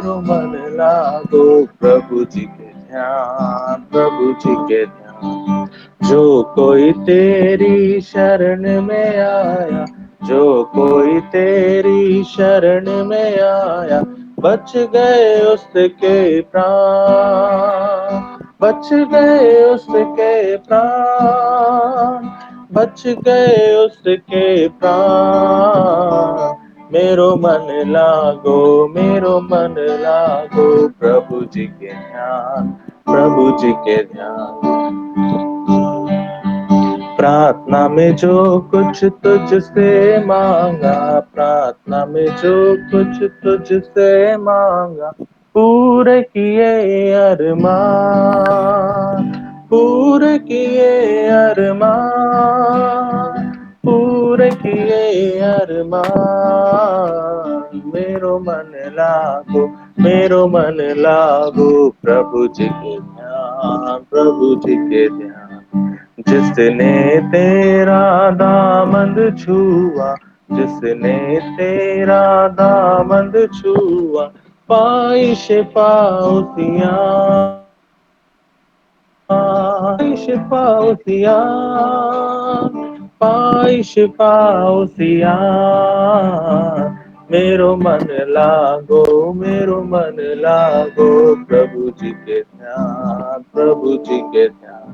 मेरो मन लागो प्रभु जी के ध्यान, प्रभु जी के ध्यान। जो कोई तेरी शरण में आया, जो कोई तेरी शरण में आया, बच गए उसके प्राण, बच गए उसके प्राण, बच गए उसके प्राण। मेरो मन लागो, मेरो मन लागो प्रभु जी के ध्यान, प्रभु जी के ध्यान। प्रार्थना में जो कुछ तुझसे मांगा, प्रार्थना में जो कुछ तुझसे मांगा, पूरे किए अरमान, पूरे किए अरमान, पूरे किए अरमान। मेरो मन लागो, मेरो मन लागो प्रभु जी के ध्यान, प्रभु जी के ध्यान। जिसने तेरा दामन छुआ, जिसने तेरा दामन छुआ, पाई शिफा उसिया, पाई शिफा उसिया, पाई शिफा उसिया। मेरो मन लागो, मेरो मन लागो प्रभु जी के ध्यान, प्रभु जी के ध्यान।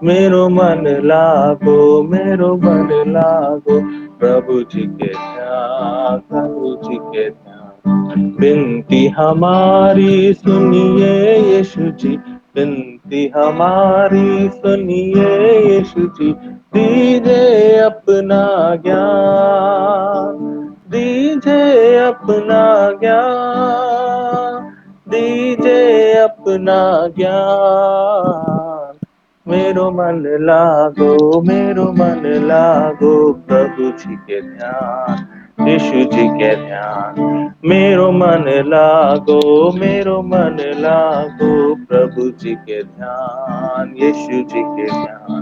मेरो मन लागो, मेरो मन लागो प्रभु जी के ध्यान, प्रभु जी के ध्यान। बिनती हमारी सुनिए यीशु जी, बिनती हमारी सुनिए यीशु जी, दीजिए अपना ज्ञान, दीजिए अपना ज्ञान, दीजिए अपना ज्ञान। मेरो मन लागो, मेरो मन लागो प्रभु जी के ध्यान, यीशु जी के ध्यान। मेरो मन लागो, मेरो मन लागो प्रभु जी के ध्यान, यीशु जी के ध्यान।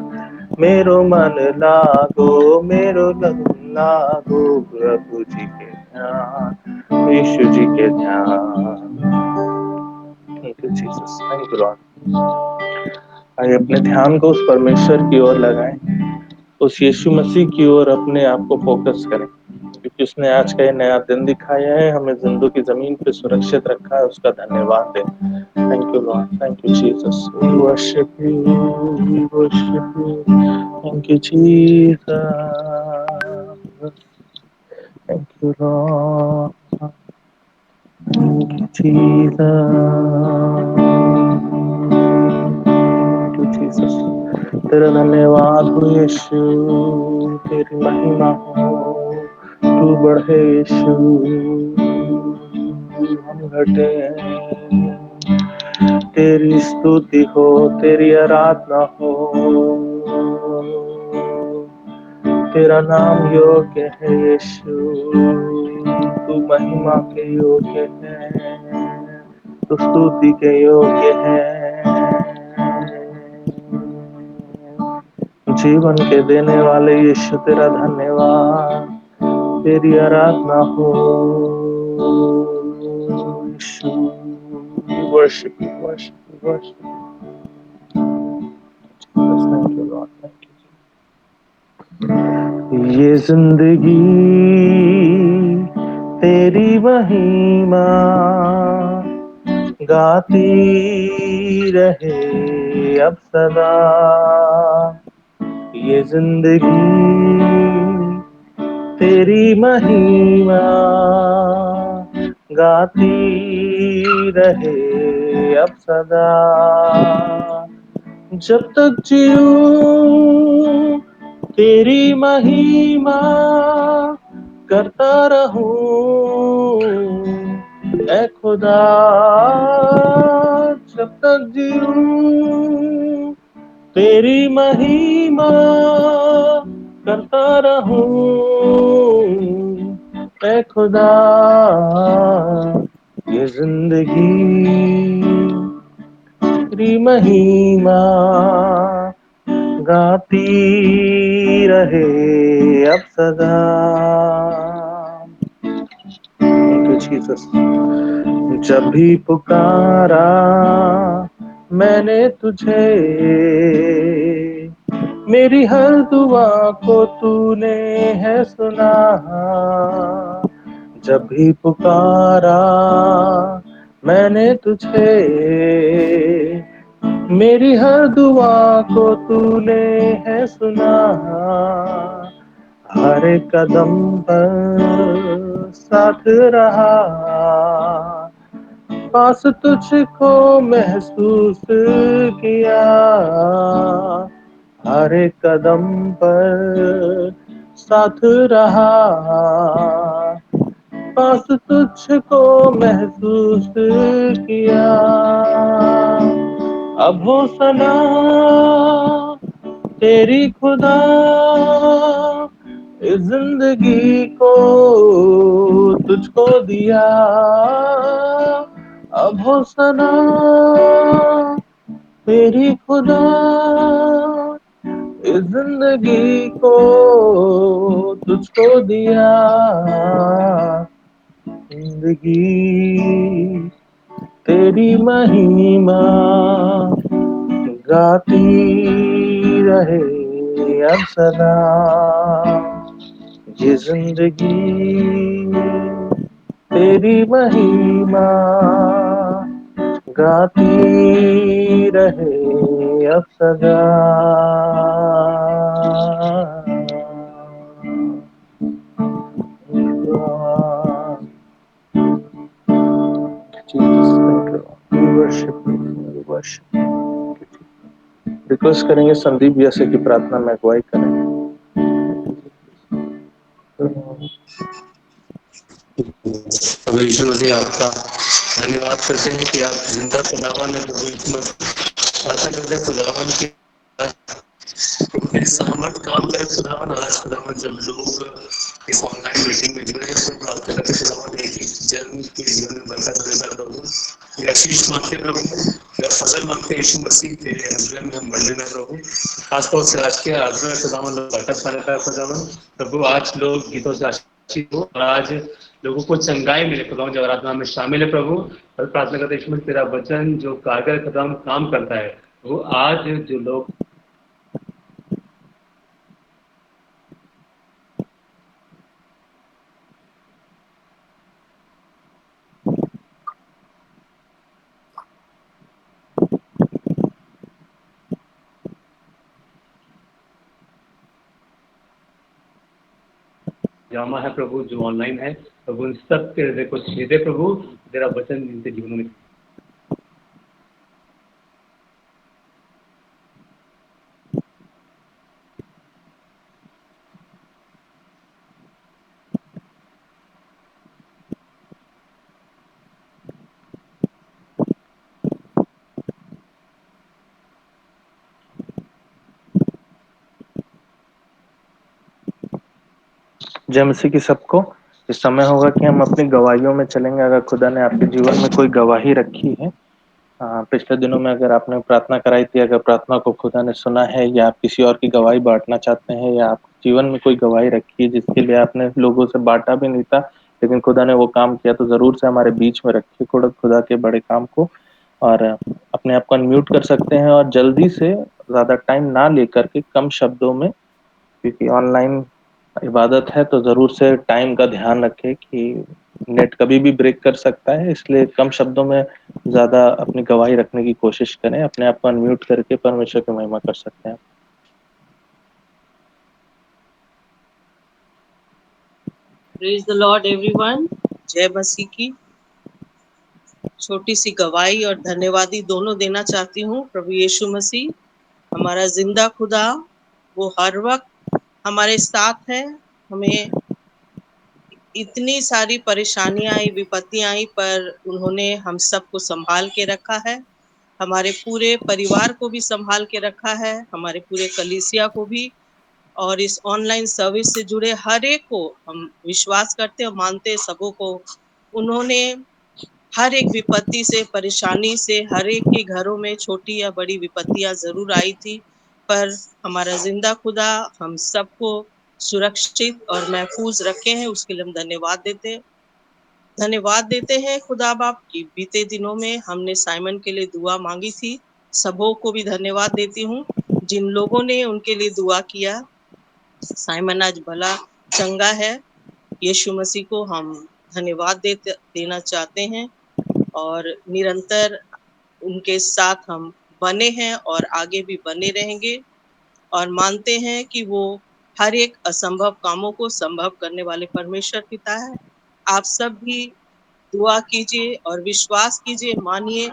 मेरो मन लागो, मेरो मन लागो प्रभु जी के ध्यान, यीशु जी के ध्यान। Thank you Jesus, thank you Lord. आइए अपने ध्यान को उस परमेश्वर की ओर लगाएं, उस यीशु मसीह की ओर अपने आप को फोकस करें, क्योंकि उसने आज का ये नया दिन दिखाया है, हमें जिंदगी की जमीन पे सुरक्षित रखा है, उसका धन्यवाद दें। Thank you lord, thank you Jesus, we worship you, we worship you. Thank you Jesus, thank you lord, thank you Jesus, तेरा धन्यवाद हो यीशु, तेरी महिमा हो, तू बढ़े यीशु, हम घटे। तेरी स्तुति हो, तेरी आराधना हो, तेरा नाम योग्य है यीशु, तू महिमा के योग्य है, तू स्तुति के योग्य है। जीवन के देने वाले यीशु तेरा धन्यवाद, तेरी आराधना हो Yeshu. Worship you, worship you, worship you. Thank you lord, thank you. ये जिंदगी तेरी महिमा गाती रहे अब सदा, ये जिंदगी तेरी महिमा गाती रहे अब सदा। जब तक जीऊं तेरी महिमा करता रहूं ऐ खुदा, जब तक जीऊं तेरी महिमा करता रहूं ऐ खुदा। ये जिंदगी तेरी महिमा गाती रहे अब सदा। थैंक यू जीसस, जब भी पुकारा मैंने तुझे, मेरी हर दुआ को तूने है सुना। जब भी पुकारा मैंने तुझे, मेरी हर दुआ को तूने है सुना। हर एक कदम पर साथ रहा, पास तुझको महसूस किया। हर एक कदम पर साथ रहा, पास तुझको महसूस किया। अब हो सना तेरी खुदा, इस जिंदगी को तुझको दिया। अब हो सना तेरी खुदा, इस जिंदगी को तुझको दिया। जिंदगी तेरी महिमा गाती रहे अब सदा। ये जिंदगी तेरी महिमा गाती रहे अब सदा। रिक्वेस्ट करेंगे संदीप जैसे की प्रार्थना में अगुवाई करें। प्रभु यीशु मसीह आपका धन्यवाद करते हैं कि आप जिंदा खुदावन है। प्रभु यीशु मसीह आशा करते हैं खुदावन की सामर्थ काम करे खुदावन। आज खुदावन जब लोग इस ऑनलाइन मीटिंग में जुड़े हैं तो प्रार्थना करते खुदावन एक ही जन्म के जीवन में बरकत देता प्रभु। आशीष मांगते प्रभु, फसल मांगते यीशु मसीह तेरे अनुग्रह में हम बढ़ने में प्रभु। खासतौर से आज के आराधना में खुदावन लोग बरकत पा लेता है खुदावन। प्रभु आज लोग गीतों से आशीष हो और आज लोगों को चंगाई मिले खुदावन जो आराधना में शामिल है प्रभु। और प्रार्थना करते हैं तेरा वचन जो कारगर खुदावन काम करता है वो आज जो लोग जामा है प्रभु जो ऑनलाइन है प्रभु उन सब के हृदय को छेदे प्रभु। तेरा वचन जिनके जीवनों में जय मसीह की सबको। इस समय होगा कि हम अपनी गवाहियों में चलेंगे। अगर खुदा ने आपके जीवन में कोई गवाही रखी है, पिछले दिनों में अगर आपने प्रार्थना कराई थी, अगर प्रार्थना को खुदा ने सुना है या आप किसी और की गवाही बांटना चाहते हैं या आप जीवन में कोई गवाही रखी है जिसके लिए आपने लोगों से बांटा भी नहीं था लेकिन खुदा ने वो काम किया, तो जरूर से हमारे बीच में रखिए खुदा के बड़े काम को। और अपने आप को अनम्यूट कर सकते हैं और जल्दी से, ज्यादा टाइम ना लेकर के कम शब्दों में, क्योंकि ऑनलाइन इबादत है तो जरूर से टाइम का ध्यान रखें कि नेट कभी भी ब्रेक कर सकता है। इसलिए कम शब्दों में ज्यादा अपनी गवाही रखने की कोशिश करें। अपने आप को अनम्यूट करके परमेश्वर की महिमा कर सकते हैं। Praise the Lord everyone. जय मसीह की। छोटी सी गवाही और धन्यवादी दोनों देना चाहती हूँ। प्रभु यीशु मसीह हमारा जिंदा खुदा, वो हर वक्त हमारे साथ है। हमें इतनी सारी परेशानियां आई, विपत्तियां आई, पर उन्होंने हम सबको संभाल के रखा है। हमारे पूरे परिवार को भी संभाल के रखा है, हमारे पूरे कलीसिया को भी, और इस ऑनलाइन सर्विस से जुड़े हर एक को हम विश्वास करते और मानते हैं। सबों को उन्होंने हर एक विपत्ति से, परेशानी से, हर एक के घरों में छोटी या बड़ी विपत्तियां जरूर आई थी, पर हमारा जिंदा खुदा हम सबको सुरक्षित और महफूज रखे हैं, उसके लिए हम धन्यवाद देते हैं। धन्यवाद देते हैं खुदा बाप की बीते दिनों में हमने साइमन के लिए दुआ मांगी थी। सबों को भी धन्यवाद देती हूँ जिन लोगों ने उनके लिए दुआ किया। साइमन आज भला चंगा है। यीशु मसीह को हम धन्यवाद देना चाहते हैं और निरंतर उनके साथ हम बने हैं और आगे भी बने रहेंगे और मानते हैं कि वो हर एक असंभव कामों को संभव करने वाले परमेश्वर पिता है। आप सब भी दुआ कीजिए और विश्वास कीजिए, मानिए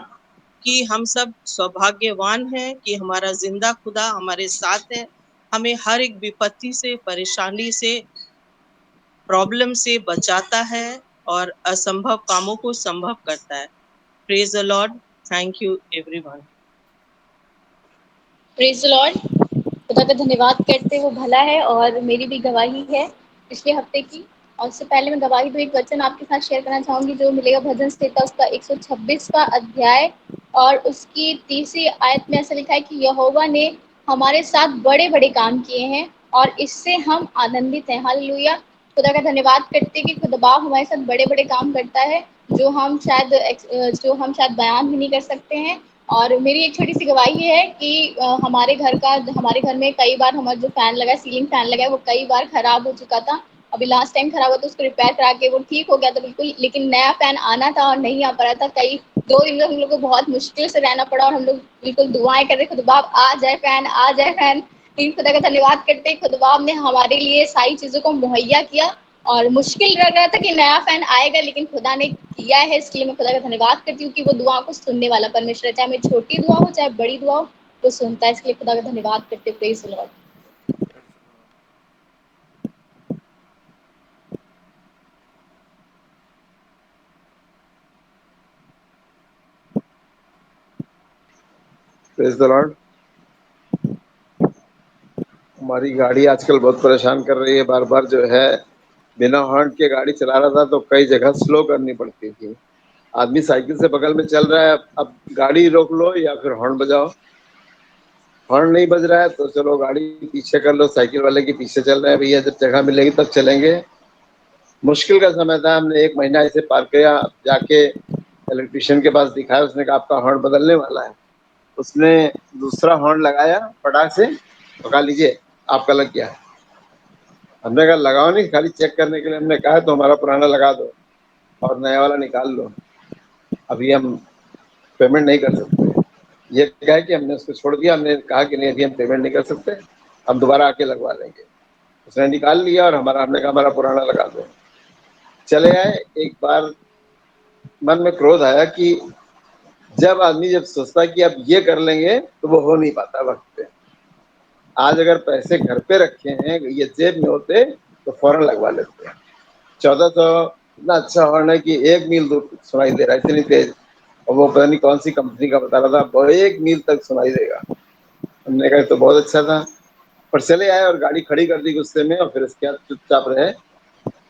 कि हम सब सौभाग्यवान हैं कि हमारा जिंदा खुदा हमारे साथ है। हमें हर एक विपत्ति से, परेशानी से, प्रॉब्लम से बचाता है और असंभव कामों को संभव करता है। Praise the Lord. Thank you everyone. Praise the Lord. खुदा का धन्यवाद करते, वो भला है। और मेरी भी गवाही है पिछले हफ्ते की। और उससे पहले मैं गवाही दो एक वचन आपके साथ शेयर करना चाहूंगी जो मिलेगा भजन संहिता उसका 126वां अध्याय और उसकी 30वीं आयत में ऐसा लिखा है कि यहोवा ने हमारे साथ बड़े बड़े काम किए हैं और इससे हम आनंदित हैं। हालेलुया। खुदा का धन्यवाद करते कि खुदा बाप हमारे साथ बड़े बड़े काम करता है जो हम शायद बयान भी नहीं कर सकते हैं। और मेरी एक छोटी सी गवाही है कि हमारे घर में कई बार हमारा जो फैन लगा है, सीलिंग फैन लगा है, वो कई बार खराब हो चुका था। अभी लास्ट टाइम खराब हुआ तो उसको रिपेयर करा के वो ठीक हो गया था बिल्कुल, लेकिन नया फैन आना था और नहीं आ पा रहा था। कई 2 दिन हम लोग को बहुत मुश्किल से रहना पड़ा और हम लोग बिल्कुल दुआएं कर रहे खुदा बाप आ जाए फैन, आ जाए फैन। लेकिन खुदा का धन्यवाद करते खुदा बाप ने हमारे लिए सारी चीजों को मुहैया किया। और मुश्किल लग रहा था कि नया फैन आएगा, लेकिन खुदा ने किया है, इसलिए मैं खुदा का धन्यवाद करती हूँ कि वो दुआ को सुनने वाला परमेश्वर है। चाहे मेरी छोटी दुआ हो चाहे बड़ी दुआ हो, वो सुनता है। इसलिए खुदा का धन्यवाद करते। Praise the Lord. Praise the Lord. हमारी गाड़ी आजकल बहुत परेशान कर रही है। बार बार जो है बिना हॉर्न के गाड़ी चला रहा था तो कई जगह स्लो करनी पड़ती थी। आदमी साइकिल से बगल में चल रहा है, अब गाड़ी रोक लो या फिर हॉर्न बजाओ। हॉर्न नहीं बज रहा है तो चलो गाड़ी पीछे कर लो, साइकिल वाले के पीछे चल रहे हैं, भैया जब जगह मिलेगी तब चलेंगे। मुश्किल का समय था, हमने 1 महीना ऐसे पार किया। जाके इलेक्ट्रिशियन के पास दिखाया, उसने कहा आपका हॉर्न बदलने वाला है। उसने दूसरा हॉर्न लगाया फटाक से, तो कहा लीजिए आपका लग गया है। हमने कहा लगाओ नहीं, खाली चेक करने के लिए हमने कहा तो हमारा पुराना लगा दो और नया वाला निकाल लो, अभी हम पेमेंट नहीं कर सकते। ये कह के हमने उसको छोड़ दिया। हमने कहा कि नहीं अभी हम पेमेंट नहीं कर सकते, हम दोबारा आके लगवा लेंगे। उसने निकाल लिया और हमने कहा हमारा पुराना लगा दो। चले आए। एक बार मन में क्रोध आया कि जब सोचता है कि अब ये कर लेंगे तो वो हो नहीं पाता वक्त पे। आज अगर पैसे घर पे रखे हैं, ये जेब में होते तो फौरन लगवा लेते। 1400 इतना अच्छा हॉर्न है कि 1 मील दूर सुनाई दे रहा है, इतनी तेज। और वो पता नहीं कौन सी कंपनी का बता रहा था, 1 मील तक सुनाई देगा। हमने कहा तो बहुत अच्छा था, पर चले आए और गाड़ी खड़ी कर दी गुस्से में, और फिर इसके बाद चुपचाप रहे।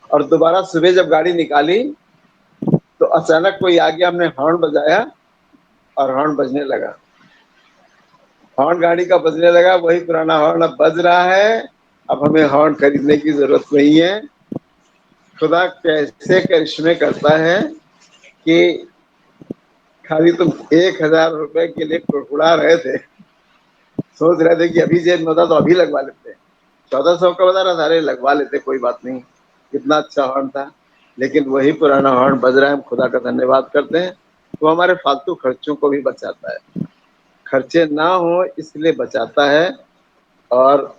और दोबारा सुबह जब गाड़ी निकाली तो अचानक कोई आ गया, हमने हॉर्न बजाया और हॉर्न बजने लगा। हॉर्न गाड़ी का बजने लगा, वही पुराना हॉर्न अब बज रहा है। अब हमें हॉर्न खरीदने की जरूरत नहीं है। खुदा कैसे करिश्मे करता है कि खाली तुम 1000 रुपए के लिए कुड़कुड़ा रहे थे, सोच रहे थे कि अभी जेब में होता तो अभी लगवा लेते। 1400 का बता रहा था, अरे लगवा लेते कोई बात नहीं, कितना अच्छा हॉर्न था। लेकिन वही पुराना हॉर्न बज रहा है। हम खुदा का धन्यवाद करते हैं, तो हमारे फालतू खर्चों को भी बचाता है। खर्चे ना हो इसलिए बचाता है, और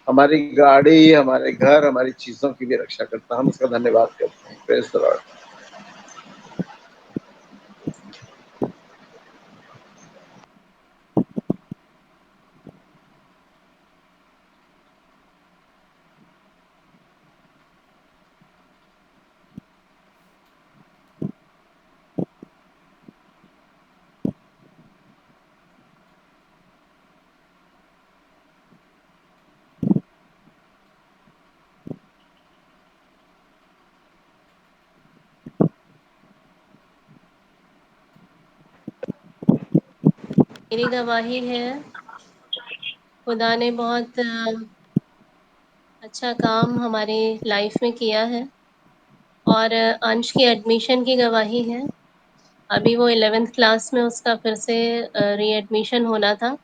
हमारी गाड़ी, हमारे घर, हमारी चीजों की भी रक्षा करता है। हम उसका धन्यवाद करते हैं। Praise the Lord. मेरी गवाही है, खुदा ने बहुत अच्छा काम हमारी लाइफ में किया है और अंश की एडमिशन की गवाही है। अभी वो 11th क्लास में उसका फिर से रीएडमिशन होना था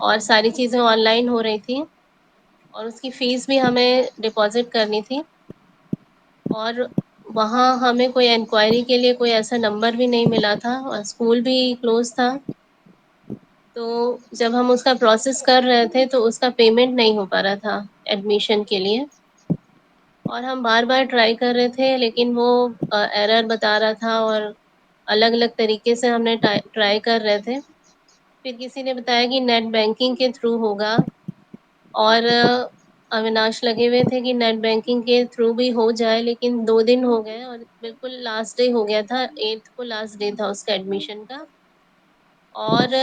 और सारी चीज़ें ऑनलाइन हो रही थी और उसकी फ़ीस भी हमें डिपॉज़िट करनी थी और वहाँ हमें कोई इंक्वायरी के लिए कोई ऐसा नंबर भी नहीं मिला था और स्कूल भी क्लोज़ था। तो जब हम उसका प्रोसेस कर रहे थे तो उसका पेमेंट नहीं हो पा रहा था एडमिशन के लिए और हम बार-बार ट्राई कर रहे थे लेकिन वो एरर बता रहा था और अलग-अलग तरीके से हमने ट्राई कर रहे थे। फिर किसी ने बताया कि नेट बैंकिंग के थ्रू होगा और अविनाश लगे हुए थे कि नेट बैंकिंग के थ्रू भी हो जाए लेकिन 2 दिन हो गए और बिल्कुल लास्ट डे हो गया था, 8th को लास्ट डे था उसका एडमिशन का। और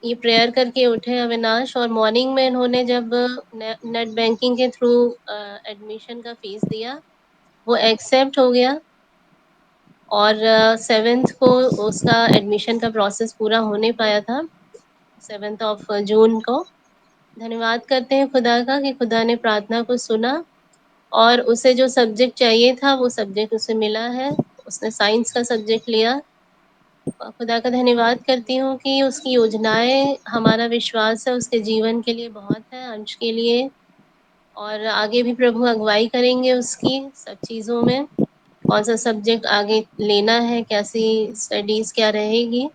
ये प्रेयर करके उठे अविनाश और मॉर्निंग में इन्होंने जब नेट बैंकिंग के थ्रू एडमिशन का फ़ीस दिया, वो एक्सेप्ट हो गया और 7th को उसका एडमिशन का प्रोसेस पूरा होने पाया था, 7th ऑफ जून को। धन्यवाद करते हैं खुदा का कि खुदा ने प्रार्थना को सुना और उसे जो सब्जेक्ट चाहिए था, वो सब्जेक्ट उसे मिला है। उसने साइंस का सब्जेक्ट लिया। खुदा का धन्यवाद करती हूँ कि उसकी योजनाएँ हमारा विश्वास है उसके जीवन के लिए बहुत है, अंश के लिए और आगे भी प्रभु अगुवाई करेंगे उसकी सब चीज़ों में। कौन-सा सब्जेक्ट आगे लेना है, कैसी स्टडीज़ क्या रहेगी।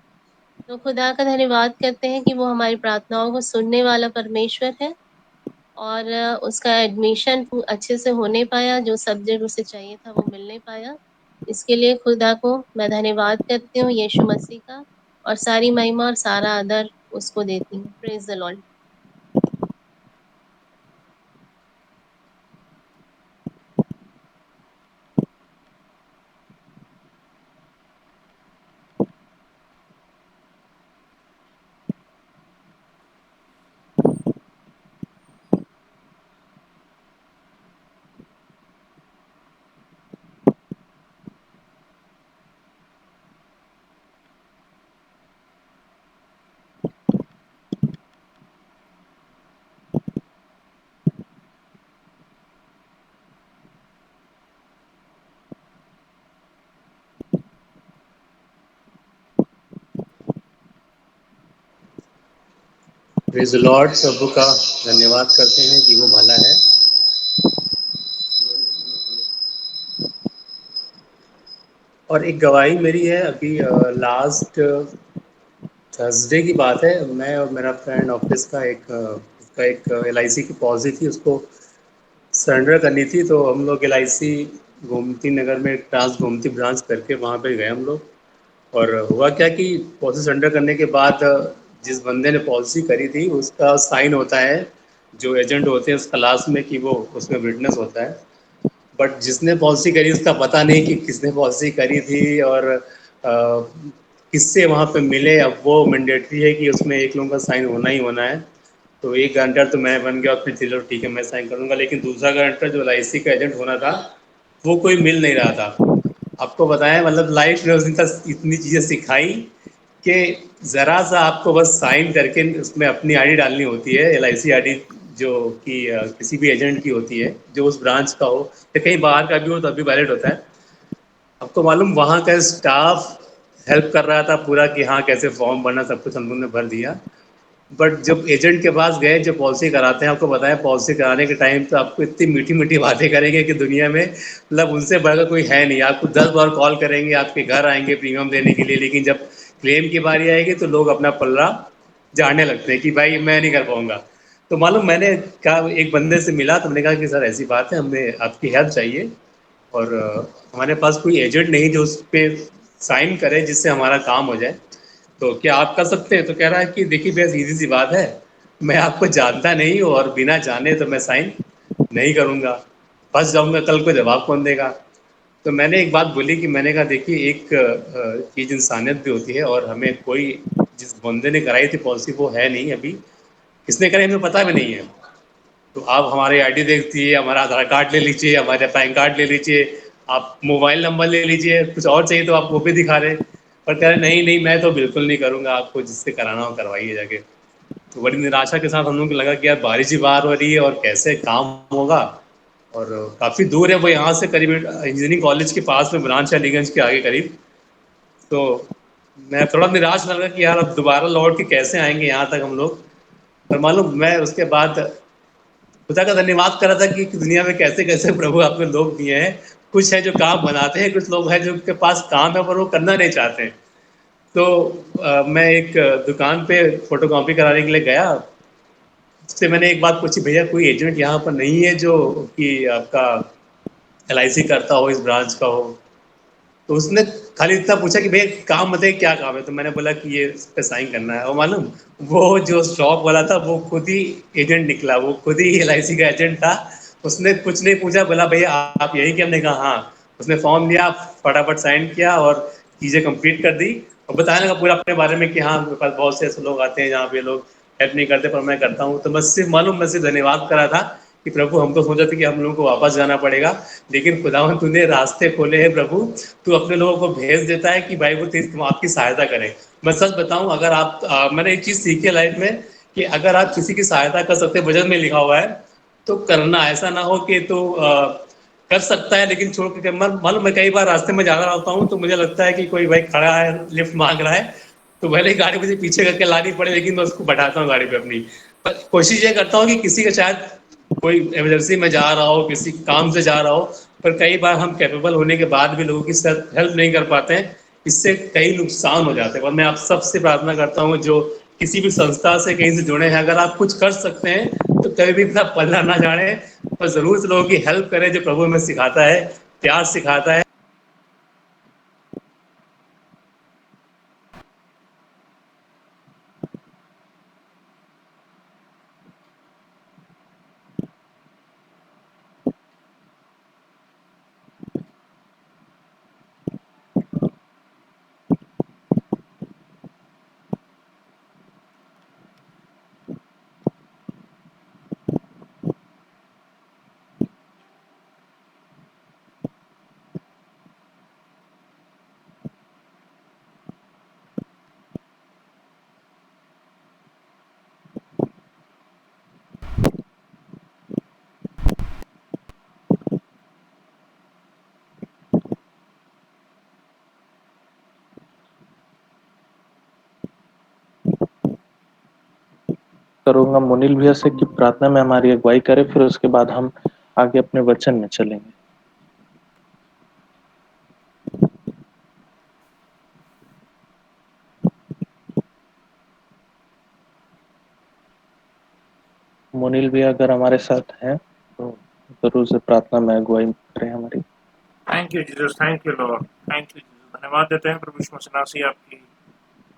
तो खुदा का धन्यवाद करते हैं कि वो हमारी प्रार्थनाओं को सुनने वाला परमेश्वर है और उसका एडमिशन अच्छे से होने पाया, जो सब्जेक्ट उसे चाहिए था वो मिलने पाया। इसके लिए खुदा को मैं धन्यवाद करती हूँ यीशु मसीह का और सारी महिमा और सारा आदर उसको देती हूँ। Praise the lord. Praise the lord. प्रभु का धन्यवाद करते हैं कि वो भला है। और एक गवाही मेरी है अभी लास्ट थर्सडे की बात है। मैं और मेरा फ्रेंड ऑफिस का उसका एक LIC की पॉलिसी थी, उसको सरेंडर करनी थी। तो हम लोग LIC गोमती नगर में ट्रांस गोमती ब्रांच करके वहाँ पे गए हम लोग। और हुआ क्या कि पॉलिसी सरेंडर करने के बाद जिस बंदे ने पॉलिसी करी थी उसका साइन होता है, जो एजेंट होते हैं उसका लास्ट में कि वो उसमें विटनेस होता है। बट जिसने पॉलिसी करी उसका पता नहीं कि किसने पॉलिसी करी थी और किससे वहाँ पे मिले। अब वो मैंडेटरी है कि उसमें एक लोगों का साइन होना ही होना है। तो एक गारंटर तो मैं बन गया और फिर चलो ठीक है मैं साइन करूँगा, लेकिन दूसरा गारंटर जो LIC का एजेंट होना था वो कोई मिल नहीं रहा था। आपको बताएं मतलब लाइफ में उस दिन तक इतनी चीज़ें सिखाई कि ज़रा सा आपको बस साइन करके उसमें अपनी आईडी डालनी होती है, LIC आईडी जो कि किसी भी एजेंट की होती है, जो उस ब्रांच का हो या कहीं बाहर का भी हो तब भी वैलिड होता है। आपको मालूम वहाँ का स्टाफ हेल्प कर रहा था पूरा कि हाँ कैसे फॉर्म भरना, सब कुछ हम लोगों ने भर दिया। बट जब एजेंट के पास गए जो पॉलिसी कराते हैं, आपको बताया पॉलिसी कराने के टाइम तो आपको इतनी मीठी मीठी बातें करेंगे कि दुनिया में मतलब उनसे बढ़कर कोई है नहीं। आपको 10 बार कॉल करेंगे, आपके घर आएंगे प्रीमियम देने के लिए, लेकिन जब क्लेम की बारी आएगी तो लोग अपना पल्ला झाड़ने लगते हैं कि भाई मैं नहीं कर पाऊंगा। तो मालूम मैंने कहा, एक बंदे से मिला तो मैंने कहा कि सर ऐसी बात है, हमें आपकी हेल्प चाहिए और हमारे पास कोई एजेंट नहीं जो उस पर साइन करे जिससे हमारा काम हो जाए, तो क्या आप कर सकते हैं? तो कह रहा है कि देखिए भैया सीधी सी बात है, मैं आपको जानता नहीं हूँ और बिना जाने तो मैं साइन नहीं करूँगा, फंस जाऊँगा, कल को जवाब कौन देगा। तो मैंने एक बात बोली कि मैंने कहा देखिए एक चीज़ इंसानियत भी होती है और हमें कोई जिस बंदे ने कराई थी पॉलिसी वो है नहीं अभी, किसने कराई हमें पता भी नहीं है। तो आप हमारी आईडी देख लीजिए, हमारा आधार कार्ड ले लीजिए, हमारे पैन कार्ड ले लीजिए, आप मोबाइल नंबर ले लीजिए, कुछ और चाहिए तो आप वो भी दिखा रहे। पर कह रहे नहीं नहीं मैं तो बिल्कुल नहीं करूँगा, आपको जिससे कराना हो करवाइए जाके। तो बड़ी निराशा के साथ हम लोग को लगा कि यार बारिश ही बाहर हो रही है और कैसे काम होगा। और काफ़ी दूर है वो यहाँ से, करीब इंजीनियरिंग कॉलेज के पास में ब्रांच है, अलीगंज के आगे करीब। तो मैं थोड़ा निराश लगा कि यार अब दोबारा लौट के कैसे आएंगे यहाँ तक हम लोग। पर मालूम मैं उसके बाद खुदा का धन्यवाद कर रहा था कि दुनिया में कैसे कैसे प्रभु आपने लोग दिए हैं। कुछ है जो काम बनाते हैं, कुछ लोग हैं जो के पास काम है पर वो करना नहीं चाहते हैं। तो मैं एक दुकान पे फोटोकॉपी कराने के लिए गया। उससे मैंने एक बात पूछी, भैया कोई एजेंट यहाँ पर नहीं है जो कि आपका LIC करता हो, इस ब्रांच का हो? तो उसने खाली इतना पूछा कि भैया काम बताइए क्या काम है। तो मैंने बोला कि ये इस पे साइन करना है। और मालूम वो जो शॉप वाला था वो खुद ही एजेंट निकला, वो खुद ही LIC का एजेंट था। उसने कुछ नहीं पूछा, बोला भैया आप यही क्या? हमने कहा हाँ। उसने फॉर्म लिया, फटाफट साइन किया और चीज़ें कंप्लीट कर दी और बताने लगा पूरा अपने बारे में कि हाँ मेरे पास बहुत से ऐसे लोग आते हैं जहाँ पे लोग हेल्प नहीं करते पर मैं करता हूँ। तो बस सिर्फ मालूम मैं सिर्फ धन्यवाद करा था कि प्रभु हम तो सोचा थे कि हम लोगों को वापस जाना पड़ेगा, लेकिन खुदावन तूने रास्ते खोले हैं प्रभु। तू अपने लोगों को भेज देता है कि भाई वो आपकी सहायता करें। मैं सच बताऊं, अगर आप मैंने एक चीज़ सीखी है लाइफ में कि अगर आप किसी की सहायता कर सकते, वचन में लिखा हुआ है, तो करना। ऐसा ना हो कि तो कर सकता है लेकिन छोड़ के। मालूम मैं कई बार रास्ते में जा रहा होता हूँ तो मुझे लगता है कि कोई भाई खड़ा है लिफ्ट मांग रहा है, तो भले ही गाड़ी मुझे पीछे करके लानी पड़े लेकिन मैं उसको बैठाता हूँ गाड़ी पे अपनी। पर कोशिश ये करता हूँ कि किसी का शायद कोई इमरजेंसी में जा रहा हो, किसी काम से जा रहा हो, पर कई बार हम कैपेबल होने के बाद भी लोगों की हेल्प नहीं कर पाते हैं। इससे कई नुकसान हो जाते हैं। और मैं आप सबसे प्रार्थना करता हूँ जो किसी भी संस्था से कहीं से जुड़े हैं, अगर आप कुछ कर सकते हैं तो कभी भी इतना पल्ला ना जाने, पर जरूर से लोगों की हेल्प करें जो प्रभु हमें सिखाता है, प्यार सिखाता है। करूंगा मुनील भैया से कि प्रार्थना में हमारी अगुवाई करे, फिर उसके बाद हम आगे अपने वचन में चलेंगे। मुनील भैया अगर हमारे साथ हैं तो जरूर से प्रार्थना में अगुवाई करें हमारी। Thank you Jesus, thank you lord, thank you Jesus. धन्यवाद देते हैं प्रभु यीशु मसीह नासी आपकी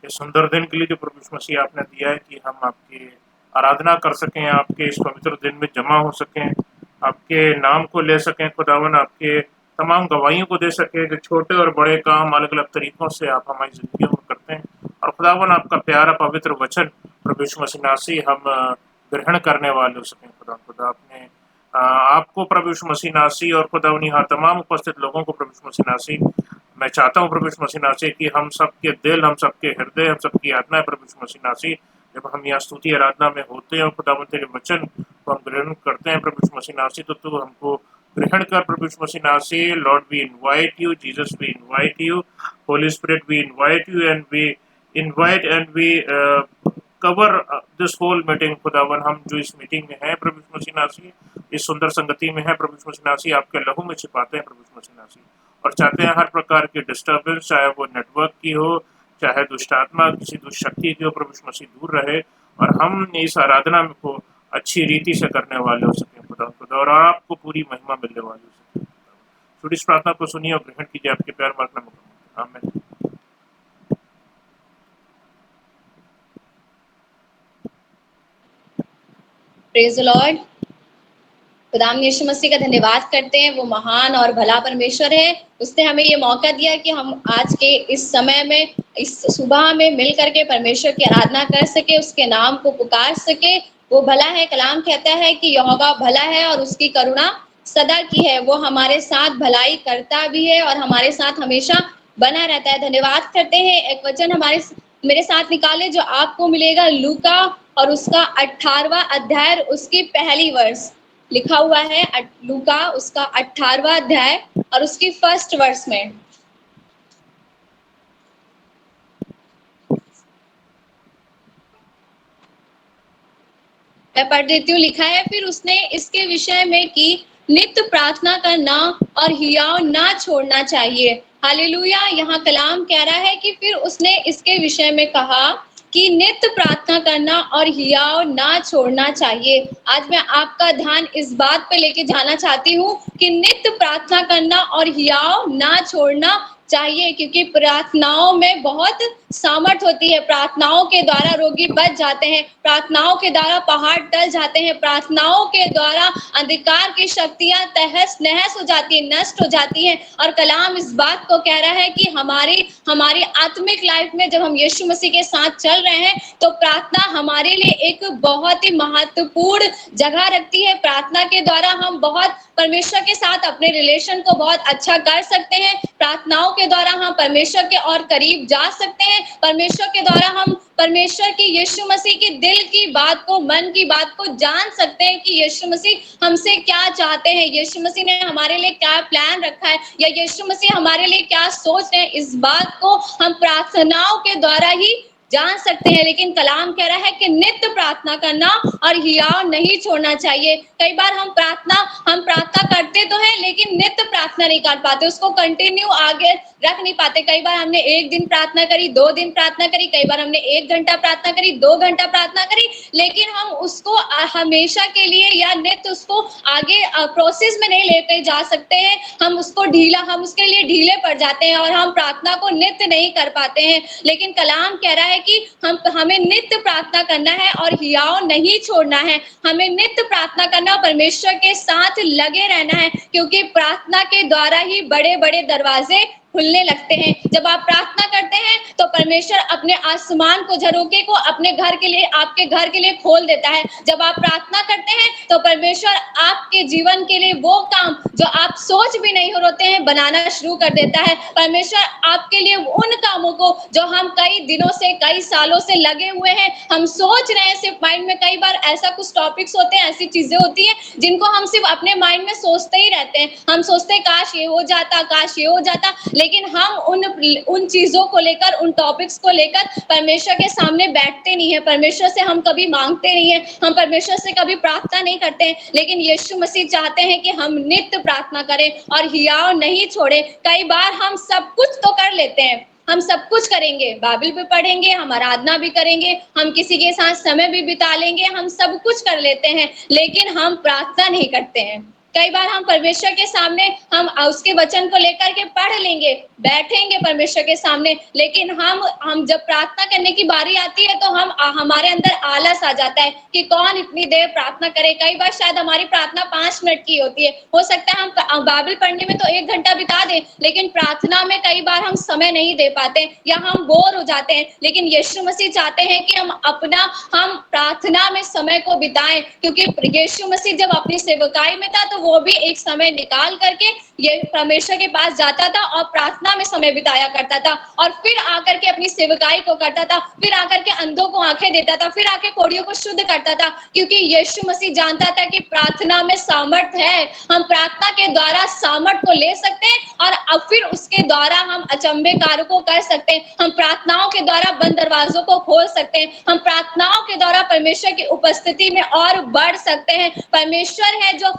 इस सुंदर दिन के लिए जो प्रभु यीशु मसीह आपने दिया है कि हम आपकी आराधना कर सकें, आपके इस पवित्र दिन में जमा हो सकें, आपके नाम को ले सकें खुदावन, आपके तमाम गवाहियों को दे सकें जो छोटे और बड़े काम अलग अलग तरीकों से आप हमारी जिंदगियों में करते हैं। और खुदावन आपका प्यारा पवित्र वचन प्रभु यीशु मसीह नासी हम ग्रहण करने वाले हो सकें। खुदा आपने आपको प्रभु यीशु मसीह नासी और खुदावन यहाँ तमाम उपस्थित लोगों को प्रभु यीशु मसीह नासी, मैं चाहता हूँ प्रभु यीशु मसीह नासी कि हम सबके दिल, हम सबके हृदय, हम सबकी आत्माएं प्रभु यीशु मसीह नासी जब हम यहाँ स्तुति आराधना में होते हैं और खुदावन तेरे वचन को हम ग्रहण करते हैं प्रभु यीशु मसीह नासी, तो तू हमको ग्रहण कर प्रभु यीशु मसीह नासी। Lord we invite you, Jesus we invite you, holy spirit we invite you and we invite and we cover this whole meeting. खुदावन हम जो इस मीटिंग में है प्रभु यीशु मसीह नासी, इस सुंदर संगति में है प्रभु यीशु मसीह नासी, आपके लहू में छिपाते हैं प्रभु यीशु मसीह नासी, और चाहते हैं हर प्रकार की डिस्टर्बेंस, चाहे वो नेटवर्क की हो, चाहे दुष्ट आत्मा किसी दुष्ट शक्ति की हो, प्रभु यीशु मसीह दूर रहे और हम इस आराधना को अच्छी रीति से करने वाले हो सके खुदा, और आपको पूरी महिमा मिलने वाली हो सके। छोटी इस प्रार्थना को सुनिए और ग्रहण कीजिए आपके प्यार मार्गना में। आमीन। Praise the lord. खुदाम यीशु मसीह का धन्यवाद करते हैं, वो महान और भला परमेश्वर है। उसने हमें ये मौका दिया कि हम आज के इस समय में, इस सुबह में मिल करके परमेश्वर की आराधना कर सके, उसके नाम को पुकार सके। वो भला है, कलाम कहता है कि यहोवा भला है और उसकी करुणा सदा की है। वो हमारे साथ भलाई करता भी है और हमारे साथ हमेशा बना रहता है। धन्यवाद करते हैं। एक वचन मेरे साथ निकाले जो आपको मिलेगा लूका और उसका 18वां अध्याय, उसकी पहली वर्ष। लिखा हुआ है लूका उसका 18वां अध्याय और उसकी 1st वर्स में। मैं पढ़ देती हूँ। लिखा है, फिर उसने इसके विषय में कि नित्य प्रार्थना करना और हियाव ना छोड़ना चाहिए। हालेलुया। यहाँ कलाम कह रहा है कि फिर उसने इसके विषय में कहा कि नित्य प्रार्थना करना और हियाव ना छोड़ना चाहिए। आज मैं आपका ध्यान इस बात पे लेके जाना चाहती हूँ कि नित्य प्रार्थना करना और हियाव ना छोड़ना चाहिए, क्योंकि प्रार्थनाओं में बहुत सामर्थ होती है। प्रार्थनाओं के द्वारा रोगी बच जाते हैं, प्रार्थनाओं के द्वारा पहाड़ टल जाते हैं, प्रार्थनाओं के द्वारा अंधकार की शक्तियां तहस नहस हो जाती है, नष्ट हो जाती हैं। और कलाम इस बात को कह रहा है कि हमारी आत्मिक लाइफ में जब हम यीशु मसीह के साथ चल रहे हैं तो प्रार्थना हमारे लिए एक बहुत ही महत्वपूर्ण जगह रखती है। प्रार्थना के द्वारा हम बहुत परमेश्वर के साथ अपने रिलेशन को बहुत अच्छा कर सकते हैं। प्रार्थनाओं के द्वारा हम परमेश्वर के और करीब जा सकते हैं। परमेश्वर के द्वारा हम परमेश्वर की यीशु मसीह की दिल की बात को, मन की बात को जान सकते हैं कि यीशु मसीह हमसे क्या चाहते हैं, यीशु मसीह ने हमारे लिए क्या प्लान रखा है, या यीशु मसीह हमारे लिए क्या सोच रहे हैं। इस बात को हम प्रार्थनाओं के द्वारा ही जान सकते हैं। लेकिन कलाम कह रहा है कि नित्य प्रार्थना करना और हियाव नहीं छोड़ना चाहिए। कई बार हम प्रार्थना करते तो हैं, लेकिन नित्य प्रार्थना नहीं कर पाते, उसको कंटिन्यू आगे रख नहीं पाते। कई बार हमने 1 दिन प्रार्थना करी, 2 दिन प्रार्थना करी, कई बार हमने 1 घंटा प्रार्थना करी, 2 घंटा प्रार्थना करी, लेकिन हम उसको हमेशा के लिए या नित्य उसको आगे प्रोसेस में नहीं लेते जा सकते हैं। हम उसके लिए ढीले पड़ जाते हैं और हम प्रार्थना को नित्य नहीं कर पाते हैं। लेकिन कलाम कह रहा है कि हमें नित्य प्रार्थना करना है और हियाव नहीं छोड़ना है। हमें नित्य प्रार्थना करना, परमेश्वर के साथ लगे रहना है, क्योंकि प्रार्थना के द्वारा ही बड़े बड़े दरवाजे खुलने लगते हैं। जब आप प्रार्थना करते हैं तो परमेश्वर अपने आसमान को, झरोके को अपने घर के लिए, आपके घर के लिए खोल देता है। जब आप प्रार्थना करते हैं तो परमेश्वर आपके जीवन के लिए वो काम जो आप सोच भी नहीं होते हैं बनाना शुरू कर देता है। परमेश्वर आपके लिए उन कामों को जो हम कई दिनों से, कई सालों से लगे हुए हैं, हम सोच रहे हैं, सिर्फ माइंड में कई बार ऐसा कुछ टॉपिक्स होते हैं, ऐसी चीजें होती हैं जिनको हम सिर्फ अपने माइंड में सोचते ही रहते हैं। हम सोचते हैं काश ये हो जाता, काश ये हो जाता, लेकिन हम उन चीजों को लेकर, उन टॉपिक्स को लेकर परमेश्वर के सामने बैठते नहीं है। परमेश्वर से हम कभी मांगते नहीं है, हम परमेश्वर से कभी प्रार्थना नहीं करते हैं। लेकिन यीशु मसीह चाहते हैं कि हम नित्य प्रार्थना करें और हियाव नहीं छोड़े। कई बार हम सब कुछ तो कर लेते हैं, हम सब कुछ करेंगे, बाइबल भी पढ़ेंगे, हम आराधना भी करेंगे, हम किसी के साथ समय भी बिता लेंगे, हम सब कुछ कर लेते हैं, लेकिन हम प्रार्थना नहीं करते हैं। कई बार हम परमेश्वर के सामने, हम उसके वचन को लेकर के पढ़ लेंगे, बैठेंगे परमेश्वर के सामने, लेकिन हम जब प्रार्थना करने की बारी आती है तो हमारे अंदर आलस आ जाता है कि कौन इतनी देर प्रार्थना करे। कई बार शायद हमारी प्रार्थना 5 मिनट की होती है, हो सकता है हम बाइबल पढ़ने में तो 1 घंटा बिता दें, लेकिन प्रार्थना में कई बार हम समय नहीं दे पाते या हम बोर हो जाते हैं। लेकिन यीशु मसीह चाहते हैं कि हम प्रार्थना में समय को बिताएं, क्योंकि यीशु मसीह जब अपनी सेवकाई में था तो वो भी एक समय निकाल करके ये परमेश्वर के पास जाता था और प्रार्थना में समय बिताया करता था, और फिर आकर के अपनी सेवकाई को करता था, फिर आकर के अंधों को आंखें देता था, फिर आके कोढ़ियों को शुद्ध करता था, क्योंकि यीशु मसीह जानता था कि प्रार्थना में सामर्थ है। हम प्रार्थना के द्वारा सामर्थ को ले सकते हैं और अब फिर उसके द्वारा हम अचंभे कार्यों को कर सकते हैं। हम प्रार्थनाओं के द्वारा बंद दरवाजों को खोल सकते हैं। हम प्रार्थनाओं के द्वारा परमेश्वर की उपस्थिति में और बढ़ सकते हैं। परमेश्वर है जो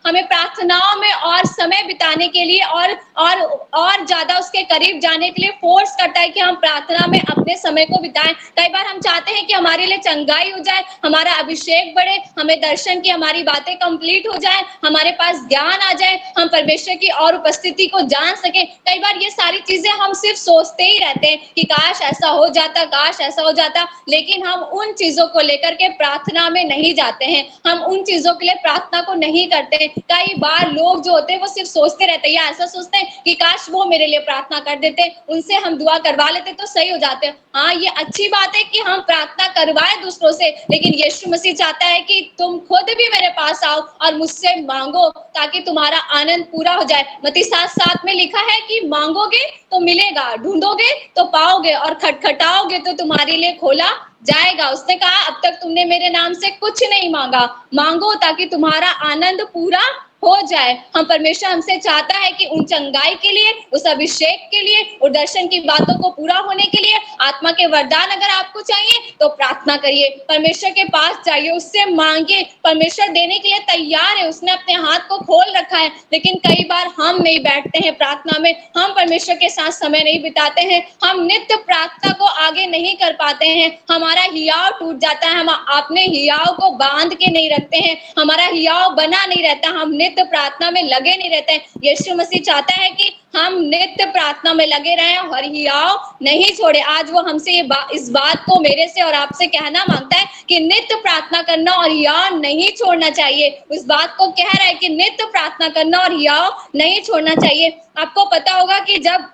हमें प्रार्थनाओं में और समय बिताने के लिए और ज्यादा उसके करीब जाने के लिए फोर्स करता है कि हम प्रार्थना में अपने समय को बिताएं। कई बार हम चाहते हैं कि हमारे लिए चंगाई हो जाए, हमारा अभिषेक बढ़े, हमें दर्शन की हमारी बातें कंप्लीट हो जाए, हमारे पास ज्ञान आ जाए, हम परमेश्वर की और उपस्थिति को जान सके। कई बार ये सारी चीजें हम सिर्फ सोचते ही रहते हैं कि काश ऐसा हो जाता, काश ऐसा हो जाता, लेकिन हम उन चीजों को लेकर के प्रार्थना में नहीं जाते हैं, हम उन चीजों के लिए प्रार्थना को नहीं करते हैं। कई बार लोग जो होते हैं वो सिर्फ सोचते रहते हैं या ऐसा सोचते हैं कि काश वो मेरे लिए प्रार्थना कर देते, उनसे हम दुआ करवा लेते तो सही हो जाते हैं। हाँ, ये अच्छी बात है कि हम प्रार्थना करवाएं दूसरों से, लेकिन यीशु मसीह चाहता है कि तुम खुद भी मेरे पास आओ और मुझसे मांगो ताकि तुम्हारा आनंद पूरा हो जाए। मत्ती 7:7 में लिखा है कि मांगोगे तो मिलेगा, ढूंढोगे तो पाओगे और खटखटाओगे तो तुम्हारे लिए खोला जाएगा। उसने कहा अब तक तुमने मेरे नाम से कुछ नहीं मांगा, मांगो ताकि तुम्हारा आनंद पूरा हो जाए। हम परमेश्वर हमसे चाहता है कि उन चंगाई के लिए, उस अभिषेक के लिए, उस दर्शन की बातों को पूरा होने के लिए, आत्मा के वरदान अगर आपको चाहिए तो प्रार्थना करिए, परमेश्वर के पास जाइए, उससे मांगिए। परमेश्वर देने के लिए तैयार है, उसने अपने हाथ को खोल रखा है। लेकिन कई बार हम नहीं बैठते हैं प्रार्थना में, हम परमेश्वर के साथ समय नहीं बिताते हैं, हम नित्य प्रार्थना को आगे नहीं कर पाते हैं, हमारा हियाव टूट जाता है, हम अपने हियाव को बांध के नहीं रखते हैं, हमारा हियाव बना नहीं रहता, हम नित्य प्रार्थना में लगे नहीं रहते हैं। यीशु मसीह चाहता है कि हम नित्य प्रार्थना में लगे रहें और हियाव नहीं छोड़े। आज वो हमसे इस बात को मेरे से और आपसे कहना मांगता है कि नित्य प्रार्थना करना और हियाव नहीं छोड़ना चाहिए। उस बात को कह रहा है कि नित्य प्रार्थना करना और हियाव नहीं छोड़ना चाहिए। आपको पता होगा कि जब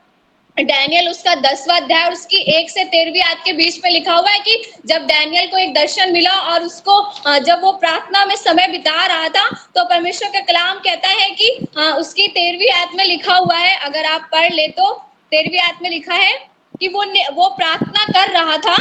डैनियल उसका 10वां अध्याय और उसकी 1 से 13वीं आयत के बीच में लिखा हुआ है कि जब डैनियल को एक दर्शन मिला और उसको जब वो प्रार्थना में समय बिता रहा था तो परमेश्वर का कलाम कहता है कि उसकी 13वीं आयत में लिखा हुआ है, अगर आप पढ़ ले तो 13वीं आयत में लिखा है कि वो प्रार्थना कर रहा था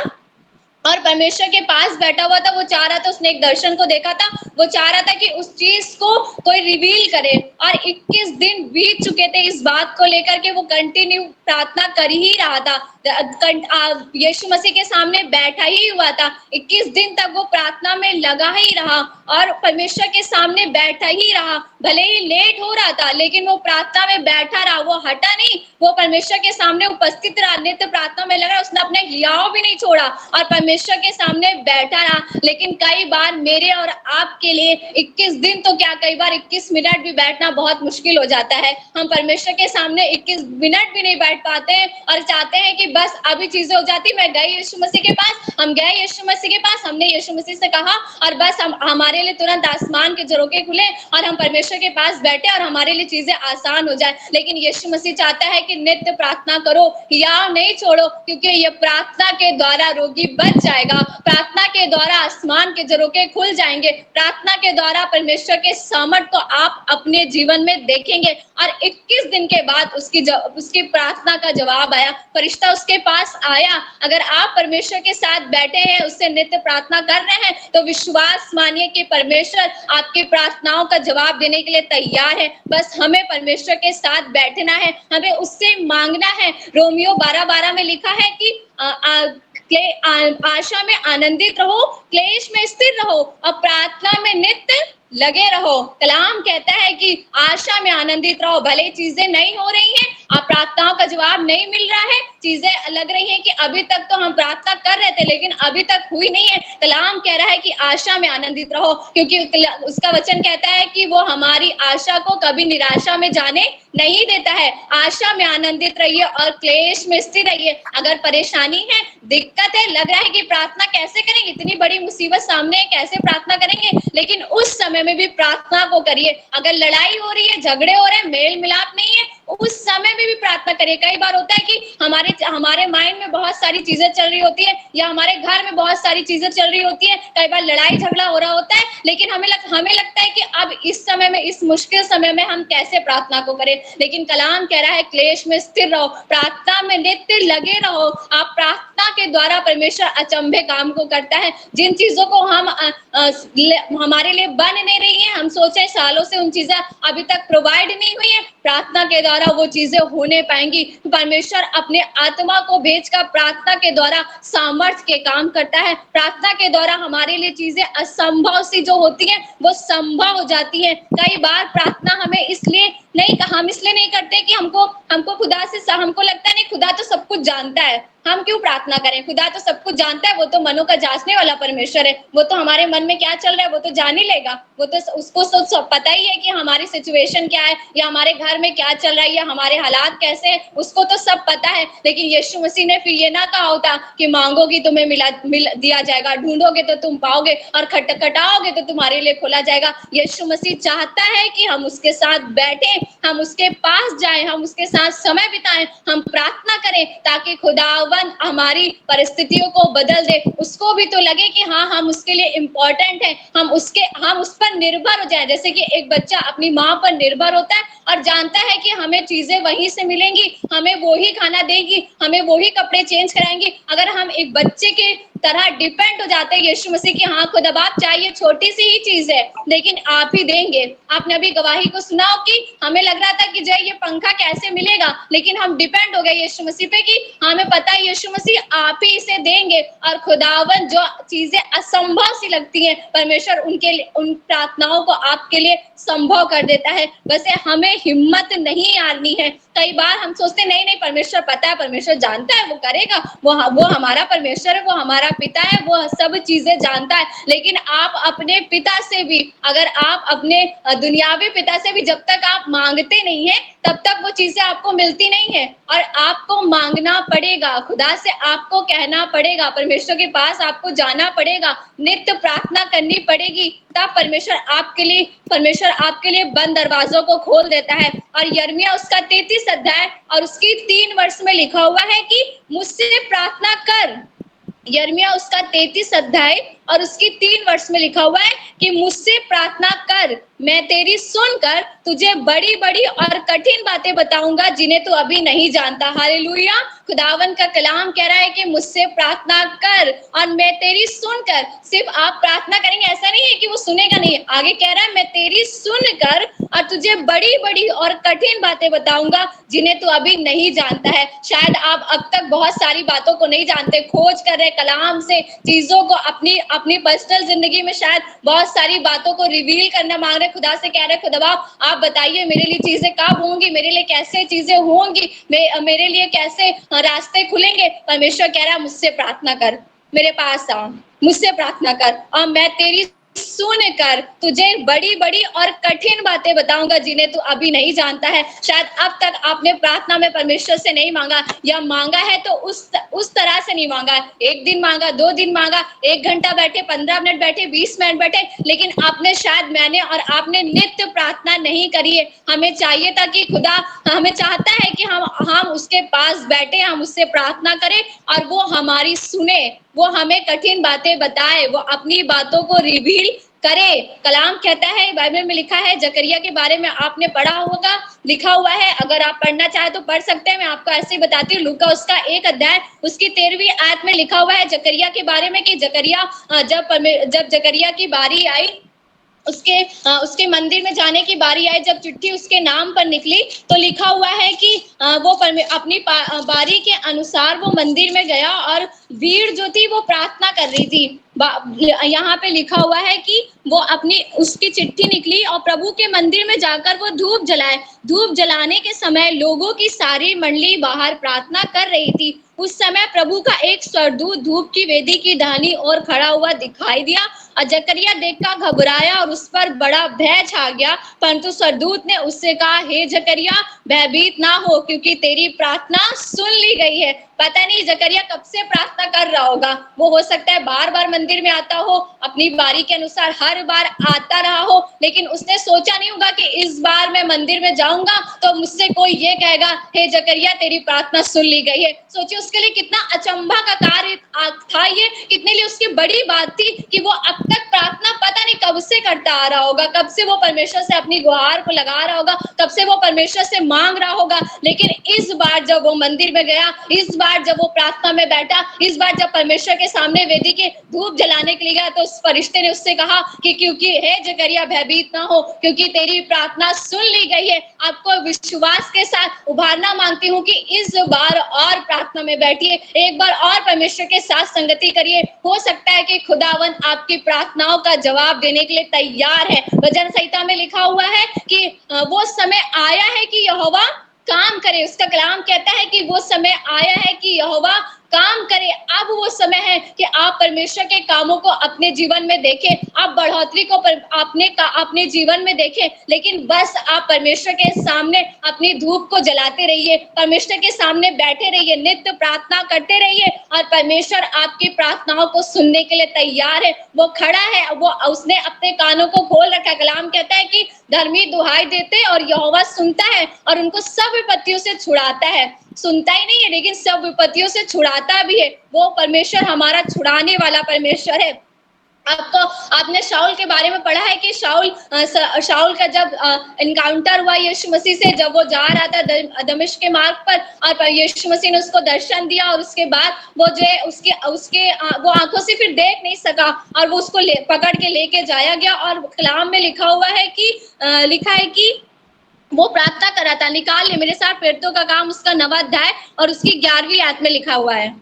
और परमेश्वर के पास बैठा हुआ था। वो चाह रहा था, उसने एक दर्शन को देखा था, वो चाह रहा था कि उस चीज को कोई रिवील करे। और 21 दिन बीत चुके थे इस बात को लेकर के वो कंटिन्यू प्रार्थना कर ही रहा था, यीशु मसीह के सामने बैठा ही हुआ था। 21 दिन तक वो प्रार्थना में लगा ही रहा और परमेश्वर के सामने बैठा ही रहा। भले ही लेट हो रहा था लेकिन वो प्रार्थना में बैठा रहा, वो हटा नहीं, वो परमेश्वर के सामने उपस्थित रहा, नित्य प्रार्थना में लगा, उसने अपने हियाव भी नहीं छोड़ा और परमेश्वर के सामने बैठा रहा। लेकिन कई बार मेरे और आपके लिए 21 दिन तो क्या, कई बार 21 मिनट भी बैठना बहुत मुश्किल हो जाता है। हम परमेश्वर के सामने 21 मिनट भी नहीं बैठ पाते हैं और चाहते हैं कि बस अभी चीजें हो जाती, मैं गई यीशु मसीह के पास, हम गए यीशु मसीह के पास, हमने यीशु मसीह से कहा और बस हमारे लिए तुरंत आसमान के झरोखे खुले और हम परमेश्वर के पास बैठे और हमारे लिए चीजें आसान हो जाए। लेकिन यीशु मसीह चाहता है कि नित्य प्रार्थना करो, हियाव नहीं छोड़ो, क्योंकि ये प्रार्थना के द्वारा रोगी बच जाएगा, प्रार्थना के द्वारा आसमान के झरोखे खुल जाएंगे, प्रार्थना के द्वारा परमेश्वर के सामर्थ को आप अपने जीवन में देखेंगे। और 21 दिन के बाद उसकी प्रार्थना का जवाब आया, फरिश्ता उसके पास आया। अगर आप परमेश्वर के साथ बैठे हैं, उससे नित्य प्रार्थना कर रहे हैं, तो विश्वास मानिए कि परमेश्वर आपकी प्रार्थनाओं का जवाब देने के लिए तैयार है। बस हमें परमेश्वर के साथ बैठना है, हमें उससे मांगना है। रोमियो 12:12 में लिखा है कि आशा में आनंदित रहो, क्लेश में स्थिर रहो और प्रार्थना में नित्य लगे रहो। कलाम कहता है कि आशा में आनंदित रहो, भले चीजें नहीं हो रही हैं, आप प्रार्थनाओं का जवाब नहीं मिल रहा है, चीजें लग रही हैं कि अभी तक तो हम प्रार्थना कर रहे थे लेकिन अभी तक हुई नहीं है। कलाम कह रहा है कि आशा में आनंदित रहो, क्योंकि उसका वचन कहता है कि वो हमारी आशा को कभी निराशा में जाने नहीं देता है। आशा में आनंदित रहिए और क्लेश में स्थिर रहिए। अगर परेशानी है, दिक्कत है, लग रहा है कि प्रार्थना कैसे करेंगे, इतनी बड़ी मुसीबत सामने है, कैसे प्रार्थना करेंगे, लेकिन उस समय में भी प्रार्थना को करिए। अगर लड़ाई हो रही है, झगड़े हो रहे हैं, मेल मिलाप नहीं है, उस समय में भी प्रार्थना करिए। कई बार होता है कि हमारे माइंड में बहुत सारी चीजें चल रही होती है या हमारे घर में बहुत सारी चीजें चल रही होती है, कई बार लड़ाई झगड़ा हो रहा होता है, लेकिन हमें लगता है कि अब इस समय में, इस मुश्किल समय में हम कैसे प्रार्थना को करें। लेकिन कलाम कह रहा है क्लेश में स्थिर रहो, प्रार्थना में नित्य लगे रहो। आप प्रार्थना के द्वारा परमेश्वर अचंभे काम को करता है। जिन चीजों को हम हमारे लिए बन नहीं रही है, हम सोचे सालों से उन चीजें अभी तक प्रोवाइड नहीं हुई है, प्रार्थना के द्वारा वो चीजें होने पाएंगी। परमेश्वर अपने आत्मा को भेजकर प्रार्थना के द्वारा सामर्थ्य के काम करता है। प्रार्थना के द्वारा हमारे लिए चीजें असंभव सी जो होती है वो संभव हो जाती है। कई बार प्रार्थना हमें हम इसलिए नहीं करते कि हमको खुदा से, हमको लगता नहीं खुदा तो सब कुछ जानता है, हम क्यों प्रार्थना करें, खुदा तो सब कुछ जानता है, वो तो मनों का जांचने वाला परमेश्वर है, वो तो हमारे मन में क्या चल रहा है वो तो जान ही लेगा, वो तो उसको सब पता ही है कि हमारी सिचुएशन क्या है या हमारे घर में क्या चल रहा है या हमारे हालात कैसे हैं, उसको तो सब पता है। लेकिन यीशु मसीह ने फिर ये ना कहा होता कि मांगोगी तुम्हें मिल दिया जाएगा, ढूंढोगे तो तुम पाओगे और खटखटाओगे तो तुम्हारे लिए खोला जाएगा। यीशु मसीह चाहता है कि हम उसके साथ बैठे, हम उसके पास जाएं, हम उसके साथ समय बिताएं, हम प्रार्थना करें ताकि खुदावन खुदावन हमारी परिस्थितियों को बदल दे, उसको भी तो लगे कि हाँ हम उसके लिए इम्पोर्टेंट है, हम उस पर निर्भर हो जाए। जैसे कि एक बच्चा अपनी माँ पर निर्भर होता है और जानता है कि हमें चीजें वहीं से मिलेंगी, हमें वो ही खाना देगी, हमें वो ही कपड़े चेंज कराएंगी। अगर हम एक बच्चे के तरह डिपेंड हो जाते हैं यीशु मसीह की, हाँ खुदा बाप चाहिए छोटी सी ही चीज है लेकिन आप ही देंगे। आपने अभी गवाही को सुनाओ कि हमें लग रहा था कि जय ये पंखा कैसे मिलेगा, लेकिन हम डिपेंड हो गए यीशु मसीह पे कि हमें पता है यीशु मसीह आप ही इसे देंगे। और खुदावन जो चीजें असंभव सी लगती हैं परमेश्वर उनके लिए, उन प्रार्थनाओं को आपके लिए संभव कर देता है। वैसे हमें हिम्मत नहीं हारनी है। कई बार हम सोचते नहीं नहीं परमेश्वर पता है, परमेश्वर जानता है, वो करेगा, वो हमारा परमेश्वर है, वो हमारा पिता है, वो सब चीजें जानता है। लेकिन आप अपने पिता से भी, अगर आप अपने दुनियावी पिता से भी जब तक आप मांगते नहीं है तब तक वो चीजें आपको मिलती नहीं है। और आपको मांगना पड़ेगा, खुदा से आपको कहना पड़ेगा, परमेश्वर के पास आपको जाना पड़ेगा, नित्य प्रार्थना करनी पड़ेगी, तब परमेश्वर आपके लिए बंद दरवाजों को खोल देता है। और यिर्मयाह उसका 33 अध्याय और उसकी 3 वर्ष में लिखा हुआ है कि मुझसे प्रार्थना कर। यिर्मयाह उसका 33 अध्याय और उसकी 3 वर्ष में लिखा हुआ है कि मुझसे प्रार्थना कर, मैं तेरी सुनकर तुझे बड़ी बड़ी और कठिन बातें बताऊंगा जिन्हें तू अभी नहीं जानता। हालेलुया। खुदावन का कलाम कह रहा है कि मुझसे प्रार्थना कर और मैं तेरी सुनकर। सिर्फ आप प्रार्थना करेंगे ऐसा नहीं है कि वो सुनेगा नहीं, आगे कह रहा है मैं तेरी सुनकर और तुझे बड़ी बड़ी और कठिन बातें बताऊंगा जिन्हें तू अभी नहीं जानता है। शायद आप अब तक बहुत सारी बातों को नहीं जानते, खोज कर रहे कलाम से चीजों को, अपनी पर्सनल जिंदगी में शायद बहुत सारी बातों को रिवील करना मांग रहे, खुदा से कह रहे खुदा आप बताइए मेरे लिए चीजें कब होंगी, मेरे लिए कैसे चीजें होंगी, मेरे लिए कैसे रास्ते खुलेंगे। परमेश्वर कह रहा है मुझसे प्रार्थना कर, मेरे पास आ, मुझसे प्रार्थना कर और मैं तेरी सुन कर तुझे बड़ी बड़ी और कठिन बातें बताऊंगा जिन्हें तू अभी नहीं जानता है। शायद अब तक आपने प्रार्थना में परमेश्वर से नहीं मांगा, या मांगा है तो उस तरह से नहीं मांगा। 1 दिन मांगा, 2 दिन मांगा, 1 घंटा बैठे, 15 मिनट बैठे, 20 मिनट बैठे, लेकिन आपने शायद मैंने और आपने नित्य प्रार्थना नहीं करी है। हमें चाहिए था कि खुदा हमें चाहता है कि हम उसके पास बैठे, हम उससे प्रार्थना करें और वो हमारी सुने, वो हमें कठिन बातें बताए, वो अपनी बातों को रिवील करे। कलाम कहता है, बाइबल में लिखा है, जकरिया के बारे में आपने पढ़ा होगा, लिखा हुआ है, अगर आप पढ़ना चाहे तो पढ़ सकते हैं, मैं आपको ऐसे ही बताती हूँ। लूका उसका 1 अध्याय उसकी 13वीं आयत में लिखा हुआ है जकरिया के बारे में कि जकरिया जब जकरिया की बारी आई, उसके मंदिर में जाने की बारी आई, जब चिट्ठी उसके नाम पर निकली तो लिखा हुआ है कि वो अपनी बारी के अनुसार वो मंदिर में गया और भीड़ जो थी वो प्रार्थना कर रही थी। यहाँ पे लिखा हुआ है कि वो उसकी चिट्ठी निकली और प्रभु के मंदिर में जाकर वो धूप जलाए। धूप जलाने के समय लोगों की सारी मंडली बाहर प्रार्थना कर रही थी। उस समय प्रभु का एक स्वर्गदूत धूप की वेदी की दाहिनी ओर खड़ा हुआ दिखाई दिया और जकरिया देखकर घबराया और उस पर बड़ा भय छा गया। परंतु स्वर्गदूत ने उससे कहा, हे जकरिया भयभीत ना हो, क्योंकि तेरी प्रार्थना सुन ली गई है। पता नहीं जकरिया कब से प्रार्थना कर रहा होगा, वो हो सकता है बार बार मंदिर में आता हो, अपनी बारी के अनुसार हर बार आता रहा हो, लेकिन उसने सोचा नहीं होगा कि इस बार मैं मंदिर में जाऊंगा तो मुझसे कोई ये कहेगा, हे जकरिया तेरी प्रार्थना सुन ली गई है। सोचिए उसके लिए कितना अचंभा का कार्य था ये, कितने लिए उसकी बड़ी बात थी कि वो अब तक प्रार्थना पता नहीं कब से करता आ रहा होगा, कब से वो परमेश्वर से अपनी गुहार को लगा रहा होगा, कब से वो परमेश्वर से मांग रहा होगा। लेकिन इस बार जब वो मंदिर में गया, इस बार जब वो प्रार्थना में बैठा, इस बार जब परमेश्वर के सामने वेदी के धूप जलाने के लिए गया, तो उस फरिश्ते ने उससे कहा कि क्योंकि हे जकरिया भयभीत ना हो, क्योंकि तेरी प्रार्थना सुन ली गई है। आपको विश्वास के साथ उभारना मांगती हूँ कि इस बार और प्रार्थना में बैठिए, एक बार और परमेश्वर के साथ संगति करिए। हो सकता है कि खुदावन आपकी प्रार्थनाओं का जवाब देने के लिए तैयार है। वचन संहिता में लिखा हुआ है कि वो समय आया है कि यहोवा काम करे। उसका कलाम कहता है कि वो समय आया है कि यहोवा काम करे। अब वो समय है कि आप परमेश्वर के कामों को अपने जीवन में देखें, आप बढ़ोतरी को अपने जीवन में देखें, लेकिन बस आप परमेश्वर के सामने अपनी धूप को जलाते रहिए, परमेश्वर के सामने बैठे रहिए, नित्य प्रार्थना करते रहिए और परमेश्वर आपकी प्रार्थनाओं को सुनने के लिए तैयार है। वो खड़ा है, उसने अपने कानों को खोल रखा है। कलाम कहता है कि धर्मी दुहाई देते और यहोवा सुनता है और उनको सब विपत्तियों से छुड़ाता है। सुनता ही नहीं है लेकिन सब विपत्तियों से छुड़ाता भी है। वो परमेश्वर हमारा छुड़ाने वाला परमेश्वर है। आपने शाऊल के बारे में पढ़ा है कि शाऊल का जब इनकाउंटर हुआ यीशु मसीह से, जब वो जा रहा था दमिश्क के मार्ग पर और यीशु मसीह ने उसको दर्शन दिया और उसके बाद वो जो है वो आंखों से फिर देख नहीं सका और वो उसको पकड़ के लेके जाया गया और कलाम में लिखा है कि वो प्रार्थना कर रहा था। निकाल ले मेरे साथ प्रेरितों का काम उसका 9वां अध्याय और उसकी 11वीं आयत में लिखा हुआ है।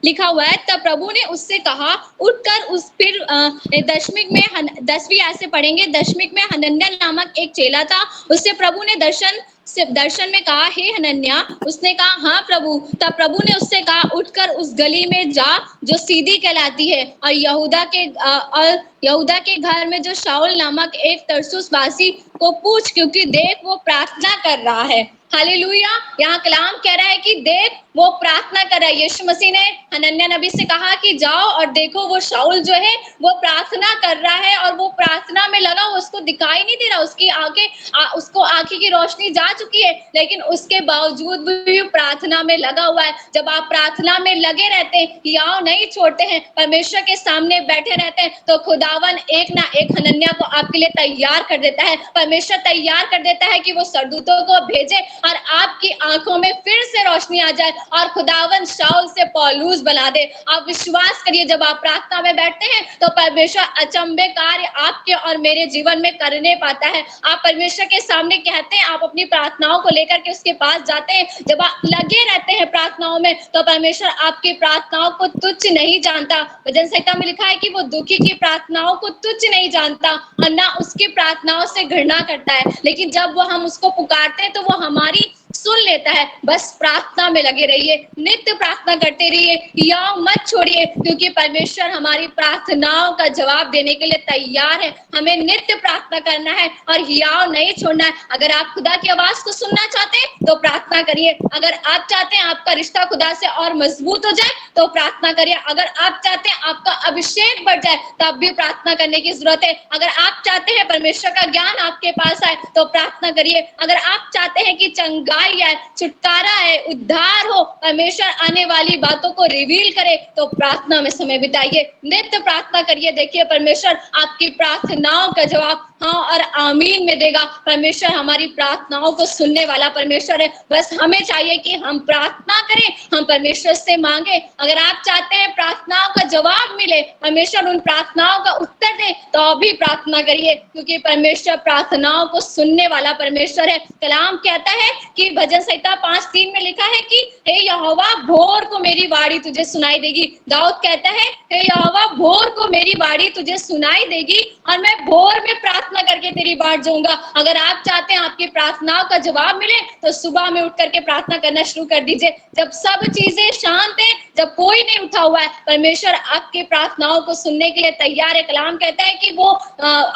लिखा हुआ है, तब प्रभु ने उससे कहा उठकर फिर 10वीं आयत से पढ़ेंगे। 10वीं में हनन्याह नामक एक चेला था, उससे प्रभु ने दर्शन में कहा, हे हनन्याह। उसने कहा, हाँ प्रभु। तब प्रभु ने उससे कहा, उठकर उस गली में जा जो सीधी कहलाती है और यहूदा के घर में जो शाऊल नामक एक तरसुस वासी को पूछ, क्योंकि देख वो प्रार्थना कर रहा है। हालेलुया। यहाँ कलाम कह रहा है कि देख वो प्रार्थना कर रहा है। यीशु मसीह ने हनन्याह नबी से कहा कि जाओ और देखो वो शाऊल जो है वो प्रार्थना कर रहा है और वो प्रार्थना में लगा, उसको दिखाई नहीं दे रहा, उसको आंखें की रोशनी जा चुकी है, लेकिन उसके बावजूद भी प्रार्थना में लगा हुआ है। जब आप प्रार्थना में लगे रहते हैं, हियाव नहीं छोड़ते हैं, परमेश्वर के सामने बैठे रहते हैं, तो खुदावन एक ना एक हनन्याह को आपके लिए तैयार कर देता है। परमेश्वर तैयार कर देता है कि वो सरदूतों को भेजे और आपकी आंखों में फिर से रोशनी आ जाए और खुदावन शाऊल से पौलुस बना दे। आप विश्वास करिए, जब आप प्रार्थना में बैठते हैं तो परमेश्वर अचंभे कार्य आपके और मेरे जीवन में करने पाता है। आप परमेश्वर के सामने कहते हैं, आप अपनी प्रार्थनाओं को लेकर के उसके पास जाते हैं, जब आप लगे रहते हैं प्रार्थनाओं में तो परमेश्वर आपकी प्रार्थनाओं को तुच्छ नहीं जानता। भजन संहिता में लिखा है कि वो दुखी की प्रार्थनाओं को तुच्छ नहीं जानता और ना उसकी प्रार्थनाओं से घृणा करता है, लेकिन जब वो हम उसको पुकारते हैं तो वो हमारी सुन लेता है। बस प्रार्थना में लगे रहिए, नित्य प्रार्थना करते रहिए, हियाव मत छोड़िए, क्योंकि परमेश्वर हमारी प्रार्थनाओं का जवाब देने के लिए तैयार है। हमें नित्य प्रार्थना करना है और हियाव नहीं छोड़ना है। अगर आप खुदा की आवाज को सुनना चाहते हैं तो प्रार्थना करिए। अगर आप चाहते हैं आपका रिश्ता खुदा से और मजबूत हो जाए तो प्रार्थना करिए। अगर आप चाहते हैं आपका अभिषेक बढ़ जाए तब भी प्रार्थना करने की जरूरत है। अगर आप चाहते हैं परमेश्वर का ज्ञान आपके पास आए तो प्रार्थना करिए। अगर आप चाहते हैं कि चंगाई आए, छुटकारा है, उद्धार हो, परमेश्वर आने वाली बातों को रिवील करे तो प्रार्थना में समय बिताइए, नित्य प्रार्थना करिए। देखिए परमेश्वर आपकी प्रार्थनाओं का जवाब हाँ और आमीन में देगा। परमेश्वर हमारी प्रार्थनाओं को सुनने वाला परमेश्वर है। बस हमें चाहिए कि हम प्रार्थना करें, हम परमेश्वर से मांगे। अगर आप चाहते हैं प्रार्थनाओं का जवाब मिले, परमेश्वर उन प्रार्थनाओं का उत्तर दे, तो अभी प्रार्थना करिए, क्योंकि परमेश्वर प्रार्थनाओं को सुनने वाला परमेश्वर है। कलाम कहता है कि भजन संहिता 5:3 में लिखा है कि हे यहोवा भोर को मेरी वाणी तुझे सुनाई देगी। दाऊद कहता है, हे यहोवा भोर को मेरी वाणी तुझे सुनाई देगी और मैं भोर में प्रार्थना करके तेरी बाट जाऊंगा। अगर आप चाहते हैं आपकी प्रार्थनाओं का जवाब मिले तो सुबह में उठ करके प्रार्थना करना शुरू कर दीजिए। जब सब चीजें शांत हैं, जब कोई नहीं उठा हुआ है, परमेश्वर आपकी प्रार्थनाओं को सुनने के लिए तैयार है। कलाम कहता है कि वो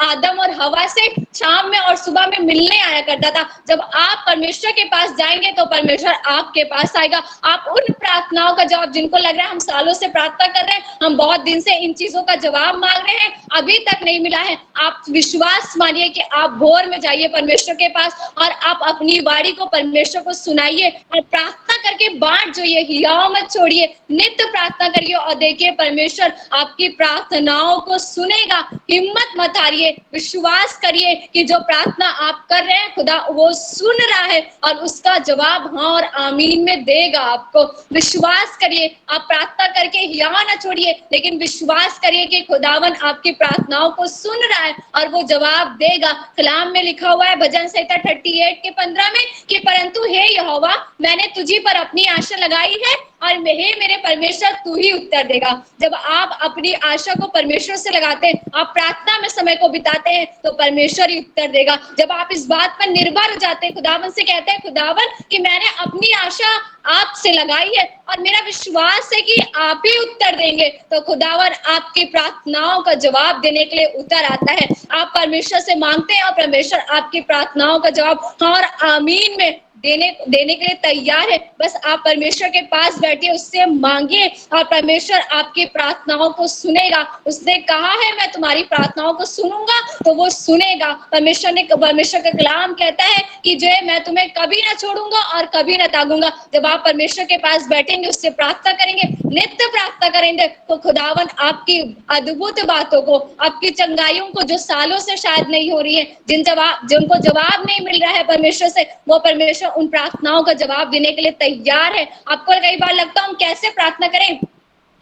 आदम और हवा से शाम में और सुबह में मिलने आया करता था। जब आप परमेश्वर के पास जाएंगे तो परमेश्वर आपके पास आएगा। आप उन प्रार्थनाओं का जवाब, जिनको लग रहा है हम सालों से प्रार्थना कर रहे हैं, हम बहुत दिन से इन चीजों का जवाब मांग रहे हैं, अभी तक नहीं मिला है, आप विश्वास मानिए कि आप भोर में जाइए परमेश्वर के पास और आप अपनी वाणी को परमेश्वर को सुनाइए और प्रार्थना करके बांट जाइए, हियाव मत छोड़िए, नित्य प्रार्थना करिए और देखिए परमेश्वर आपकी प्रार्थनाओं को सुनेगा। हिम्मत मत हारिए, विश्वास करिए कि जो प्रार्थना आप कर रहे हैं खुदा वो सुन रहा है और उसका जवाब हाँ और आमीन में देगा आपको। विश्वास करिए, आप प्रार्थना करके हियाव न छोड़िए, लेकिन विश्वास करिए कि खुदावन आपकी प्रार्थनाओं को सुन रहा है और वो जवाब देगा। कलाम में लिखा हुआ है भजन संहिता 38 के 15 में कि परंतु हे यहोवा मैंने तुझी पर अपनी आशा लगाई है और हे मेरे परमेश्वर तू ही उत्तर देगा। जब आप अपनी आशा को परमेश्वर से लगाते हैं, आप प्रार्थना में समय को बिताते हैं, तो परमेश्वर ही उत्तर देगा। जब आप इस बात पर निर्भर हो जाते हैं, खुदावन से कहते हैं खुदावन कि मैंने अपनी आशा आपसे लगाई है और मेरा विश्वास है कि आप ही उत्तर देंगे, तो खुदावन आपकी प्रार्थनाओं का जवाब देने के लिए उतर आता है। आप परमेश्वर से मांगते हैं और परमेश्वर आपकी प्रार्थनाओं का जवाब और आमीन में देने के लिए तैयार है। बस आप परमेश्वर के पास बैठिए, उससे मांगिए और परमेश्वर आपकी प्रार्थनाओं को सुनेगा। उसने कहा है मैं तुम्हारी प्रार्थनाओं को सुनूंगा, तो वो सुनेगा। परमेश्वर का कलाम कहता है कि जो है मैं तुम्हें कभी ना छोड़ूंगा और कभी ना त्यागूंगा। जब आप परमेश्वर के पास बैठेंगे, उससे प्रार्थना करेंगे, नित्य प्रार्थना करेंगे, तो खुदावन आपकी अद्भुत बातों को, आपकी चंगाइयों को जो सालों से शायद नहीं हो रही है, जिनको जवाब नहीं मिल रहा है परमेश्वर से, वो परमेश्वर उन प्रार्थनाओं का जवाब देने के लिए तैयार है। आपको कई बार लगता है हम कैसे प्रार्थना करें?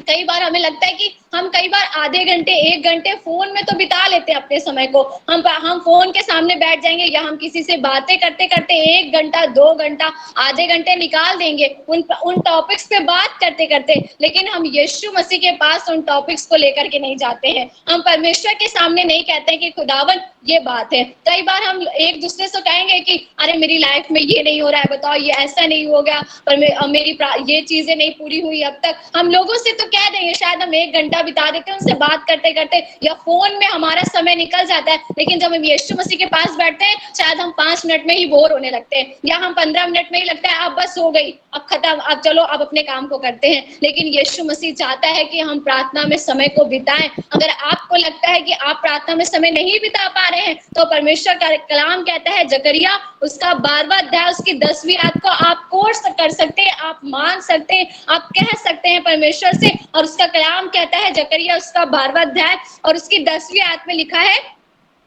कई बार हमें लगता है कि हम कई बार आधे घंटे 1 घंटे फोन में तो बिता लेते हैं अपने समय को। हम फोन के सामने बैठ जाएंगे या हम किसी से बातें करते करते 1 घंटा 2 घंटा आधे घंटे निकाल देंगे उन टॉपिक्स पे बात करते करते, लेकिन हम यीशु मसीह के पास उन टॉपिक्स को लेकर के नहीं जाते हैं। हम परमेश्वर के सामने नहीं कहते हैं कि खुदावन ये बात है। कई बार हम एक दूसरे से कहेंगे कि अरे मेरी लाइफ में ये नहीं हो रहा है, बताओ ये ऐसा नहीं हो गया, पर मेरी ये चीजें नहीं पूरी हुई अब तक। हम लोगों से तो कह देंगे, शायद हम 1 घंटा बिता देते हैं उनसे बात करते करते, या फोन में हमारा समय निकल जाता है। लेकिन जब हम यीशु मसीह के पास बैठते हैं, शायद हम 5 मिनट में ही बोर होने लगते हैं, या हम 15 मिनट में ही लगता है अब बस हो गई, अब खत्म, अब चलो अब अपने काम को करते हैं। लेकिन यीशु मसीह चाहता है कि हम प्रार्थना में समय को बिताएं। अगर आपको लगता है कि आप प्रार्थना में समय नहीं बिता पा रहे हैं, तो परमेश्वर का कलाम कहता है जकरिया उसका 12वां अध्याय उसकी 10वीं आयत को आप कोर्स कर सकते हैं, आप मान सकते हैं, आप कह सकते हैं परमेश्वर से। और उसका कलाम कहता है जकरिया उसका 12वां अध्याय और उसकी 10वीं आयत में लिखा है,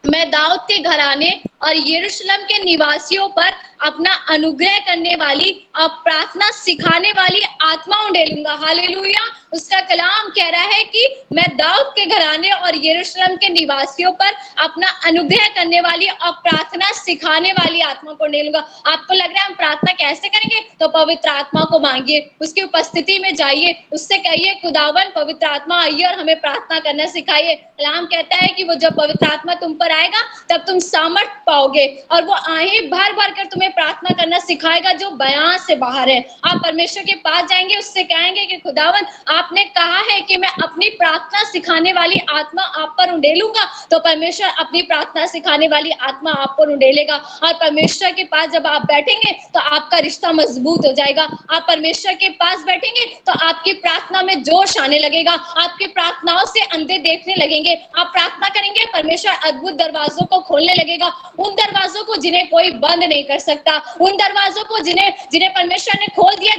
मैं दाऊद के घराने और यरूशलेम के निवासियों पर अपना अनुग्रह करने वाली और प्रार्थना सिखाने वाली आत्मा उंडेलूंगा। हालेलुया। उसका कलाम कह रहा है कि मैं दाऊद के घराने और यरूशलेम के निवासियों पर अपना अनुग्रह करने वाली और प्रार्थना सिखाने वाली आत्मा को उंडेलूंगा। आपको लग रहा है हम प्रार्थना कैसे करेंगे? तो पवित्र आत्मा को मांगिए, उसकी उपस्थिति में जाइए, उससे कहिए खुदावन पवित्र आत्मा आइए और हमें प्रार्थना करना सिखाइए। कलाम कहता है कि वो जब पवित्र आत्मा तुम पर आएगा तब तुम सामर्थ पाओगे और वो आहे भर भर कर तुम्हें प्रार्थना करना सिखाएगा जो बयान से बाहर है। आप परमेश्वर के पास जाएंगे, उससे कहेंगे कि खुदावन आपने कहा है कि मैं अपनी प्रार्थना सिखाने वाली आत्मा आप पर उंडेलूंगा, तो परमेश्वर अपनी प्रार्थना सिखाने वाली आत्मा आप पर उंडेलेगा। और परमेश्वर के पास जब आप बैठेंगे तो आपका रिश्ता मजबूत हो जाएगा। आप परमेश्वर के पास बैठेंगे तो आपकी प्रार्थना में जोश आने लगेगा, आपकी प्रार्थनाओं से अंधे देखने लगेंगे। आप प्रार्थना करेंगे, परमेश्वर अद्भुत दरवाजों को खोलने लगेगा, उन दरवाजों को जिन्हें कोई बंद नहीं कर सकता, उन दरवाजों को जिन्हें परमेश्वर ने खोल दिया,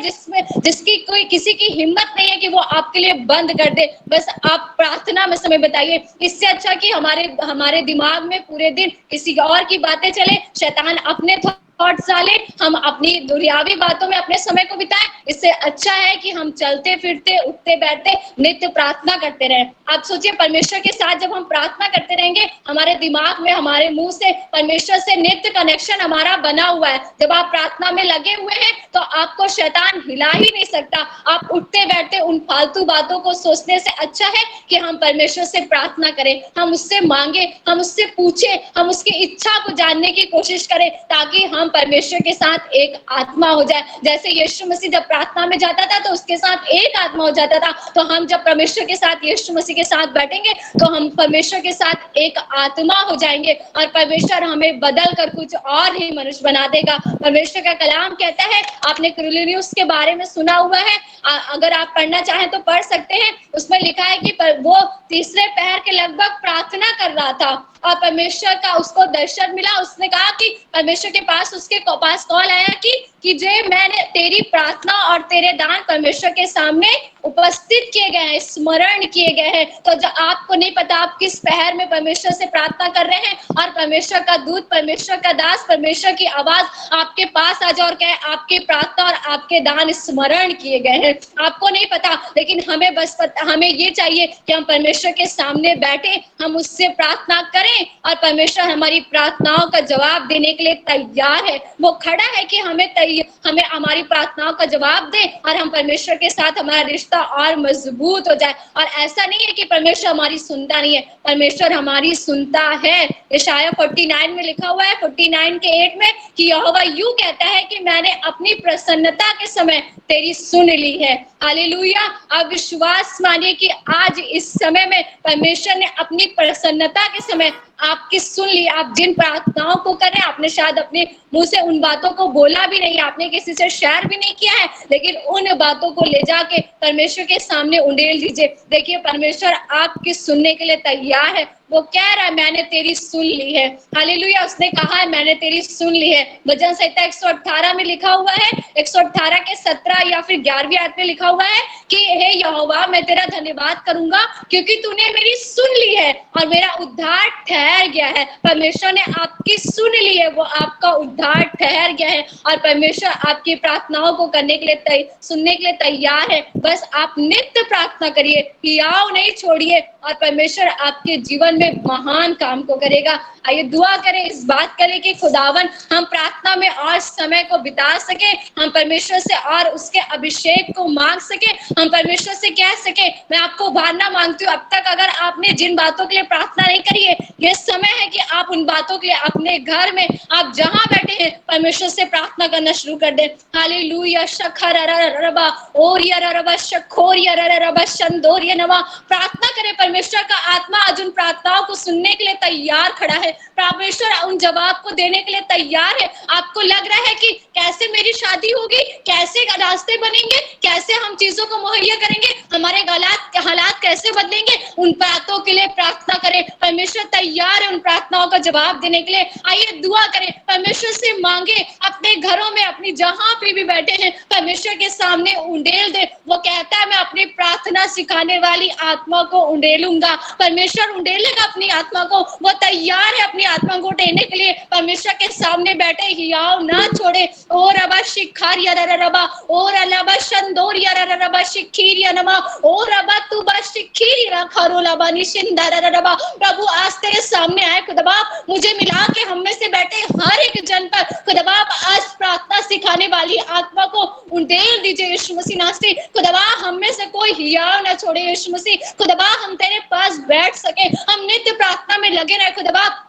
जिसकी कोई किसी की हिम्मत नहीं है कि वो आपके लिए बंद कर दे। बस आप प्रार्थना में समय बिताइए। इससे अच्छा कि हमारे दिमाग में पूरे दिन किसी और की बातें चले, शैतान अपने थॉट्स डाले, हम अपनी दुनियावी बातों में अपने समय को बिताएं। इससे अच्छा है कि हम चलते फिरते उठते बैठते नित्य प्रार्थना करते रहें। आप सोचिए परमेश्वर के साथ जब हम प्रार्थना करते रहेंगे, हमारे दिमाग में हमारे मुंह से परमेश्वर से नित्य कनेक्शन हमारा बना हुआ है। जब आप प्रार्थना में लगे हुए हैं तो आपको शैतान हिला ही नहीं सकता। आप उठते बैठते उन फालतू बातों को सोचने से अच्छा है कि हम परमेश्वर से प्रार्थना करें, हम उससे मांगे, हम उससे पूछे, हम उसकी इच्छा को जानने की कोशिश करें, ताकि हम परमेश्वर के साथ एक आत्मा हो जाए। जैसे यीशु मसीह जब प्रार्थना में जाता था तो उसके साथ एक आत्मा हो जाता था, तो हम जब परमेश्वर के साथ यीशु मसीह के साथ बैठेंगे तो हम परमेश्वर के साथ एक आत्मा हो जाएंगे और परमेश्वर हमें बदल कर कुछ और ही मनुष्य बना देगा। परमेश्वर का कलाम कहता है, आपने कुरनेलियुस के बारे में सुना हुआ है, अगर आप पढ़ना चाहें तो पढ़ सकते हैं। उसमें लिखा है कि वो तीसरे पहर के लगभग प्रार्थना कर रहा था और परमेश्वर का उसको दर्शन मिला। उसने कहा कि परमेश्वर के पास उसके पास कॉल आया कि जे मैंने तेरी प्रार्थना और तेरे दान परमेश्वर के सामने उपस्थित किए गए हैं, स्मरण किए गए हैं। तो जो आपको नहीं पता आप किस पहर में परमेश्वर से प्रार्थना कर रहे हैं, और परमेश्वर का दूत, परमेश्वर का दास, परमेश्वर की आवाज आपके पास आ जाए और कहे आपकी प्रार्थना और आपके दान स्मरण किए गए हैं। आपको नहीं पता, लेकिन हमें बस पता, हमें ये चाहिए कि हम परमेश्वर के सामने बैठे, हम उससे प्रार्थना करें, और परमेश्वर हमारी प्रार्थनाओं का जवाब देने के लिए तैयार है। वो खड़ा है कि हमें हमारी प्रार्थनाओं का जवाब दे, और हम परमेश्वर के साथ हमारा रिश्ता और मजबूत हो जाए। और ऐसा नहीं है कि परमेश्वर हमारी सुनता नहीं है, परमेश्वर हमारी सुनता है। यशायाह 49 में लिखा हुआ है, 49 के 8 में, कि यहोवा यूं कहता है कि मैंने अपनी प्रसन्नता के समय तेरी सुन ली है। हालेलुया। आप विश्वास मानिए कि आज इस समय में परमेश्वर ने अपनी प्रसन्नता के समय आपकी सुन ली। आप जिन प्रार्थनाओं को कर रहे हैं, आपने शायद अपने मुंह से उन बातों को बोला भी नहीं, आपने किसी से शेयर भी नहीं किया है, लेकिन उन बातों को ले जाके परमेश्वर के सामने उंडेल दीजिए। देखिए परमेश्वर आपकी सुनने के लिए तैयार है। वो कह रहा है मैंने तेरी सुन ली है। हालेलुया। उसने कहा है मैंने तेरी सुन ली है। भजन संहिता 118 में लिखा हुआ है, 118 के 17 या फिर 11वीं आयत में लिखा हुआ है कि हे यहोवा, मैं तेरा धन्यवाद करूंगा क्योंकि तूने मेरी सुन ली है और मेरा उद्धार ठहर गया है। परमेश्वर ने आपकी सुन ली है, वो आपका उद्धार ठहर गया है, और परमेश्वर आपकी प्रार्थनाओं को करने के लिए सुनने के लिए तैयार है। बस आप नित्य प्रार्थना करिए, हियाव नहीं छोड़िए, और परमेश्वर आपके जीवन में महान काम को करेगा। आइए दुआ करें, इस बात करें कि खुदावन हम प्रार्थना में और समय को बिता सके, हम परमेश्वर से और उसके अभिषेक को मांग सके, हम परमेश्वर से कह सके मैं आपको उभारना मांगती हूँ। अब तक अगर आपने जिन बातों के लिए प्रार्थना नहीं करी है, ये समय है कि आप उन बातों के लिए अपने घर में, आप जहां बैठे हैं, परमेश्वर से प्रार्थना करना शुरू कर दें। हालेलुया। शखररररबा ओरियररबा शखोरियररबा शंदोरियनवा। प्रार्थना करें, परमेश्वर का आत्मा आज उन प्रार्थनाओं को सुनने के लिए तैयार खड़ा है। परमेश्वर उन जवाब को देने के लिए तैयार है। आपको लग रहा है कि कैसे मेरी शादी होगी, कैसे रास्ते बनेंगे, कैसे हम चीजों को मुहैया करेंगे, हमारे हालात कैसे बदलेंगे, उन बातों के लिए प्रार्थना करें। परमेश्वर तैयार है उन प्रार्थनाओं का जवाब देने के लिए। आइए दुआ करें, परमेश्वर से मांगे, अपने घरों में, अपनी जहां पे भी बैठे हैं, परमेश्वर के सामने उंडेल दे। वो कहता है मैं अपनी प्रार्थना सिखाने वाली आत्मा को उंडेलूंगा। परमेश्वर उंडेलेगा अपनी आत्मा को, वो तैयार है अपनी आत्मा को उठेने के लिए। परमेश्वर के सामने बैठे, हियाव ना छोड़े। ओ रबा शिखार रबा ओ रबा शंदोर रबा शिखीर नमा ओ रबा तू बा शिखीर खरो लबा निशिंदर रबा। प्रभु आज तेरे सामने आए खुदा, मुझे मिला के हम में से बैठे हर एक जन पर खुदा आज प्रार्थना सिखाने वाली आत्मा को उंडेल दीजिए यीशु मसीह नास्ती। खुदा हम में से कोई हियाव ना छोड़े यीशु मसीह। खुदा हम तेरे पास बैठ सके, हम नित्य प्रार्थना में लगे रहे। खुदा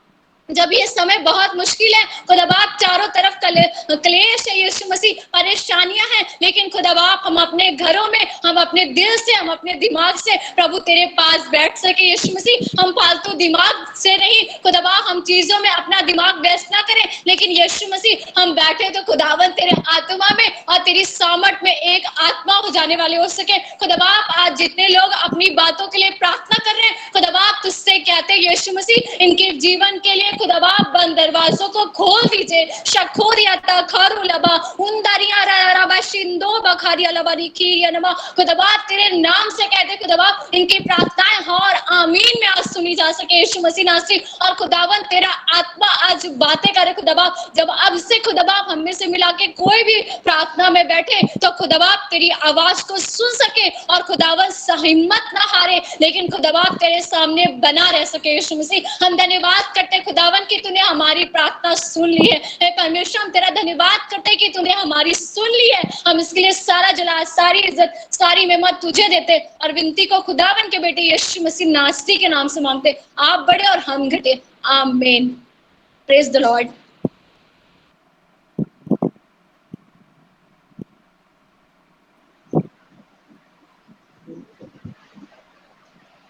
जब ये समय बहुत मुश्किल है, खुदा बाप चारों तरफ क्लेश है यीशु मसीह, परेशानियां हैं, लेकिन खुदा बाप हम अपने घरों में, हम अपने दिल से, हम अपने दिमाग से प्रभु तेरे पास बैठ सके यीशु मसीह। हम फालतू दिमाग से नहीं खुदा बाप, हम चीजों में अपना दिमाग व्यस्त ना करें, लेकिन यीशु मसीह हम बैठे तो खुदावन तेरे आत्मा में और तेरी सामर्थ में एक आत्मा हो जाने वाले हो सके। खुदा बाप आज जितने लोग अपनी बातों के लिए प्रार्थना कर रहे हैं, खुदा बाप तुझसे कहते हैं यीशु मसीह इनके जीवन के लिए खुदा बाप बंद दरवाजों को खोल दीजिए। शखोरिया तखरु लबा उंदरिया रबा शिंदो बखारिया लबा निखिरिया नमा। खुदा बाप तेरे नाम से कहते खुदा बाप इनकी प्रार्थनाएं हाँ और आमीन में आज सुनी जा सके यीशु मसीह नासी। और खुदावन तेरा आत्मा आज बातें करे खुदा बाप, जब अब से खुदा बाप हम में से मिला के कोई भी प्रार्थना में बैठे तो खुदा बाप तेरी आवाज को सुन सके और खुदावन हिम्मत ना हारे, लेकिन खुदा बाप तेरे सामने बना रह सके यीशु मसीह। हम धन्यवाद करते खुदावन कि तूने हमारी प्रार्थना सुन ली है। हे परमेश्वर हम तेरा धन्यवाद करते कि तूने हमारी सुन ली है। हम इसके लिए सारा जलाल, सारी इज्जत, सारी मेहमत तुझे देते और विनती को खुदावन के बेटे यीशु मसीह नासरी के नाम से मांगते। आप बड़े और हम घटे। आमीन। Praise the Lord.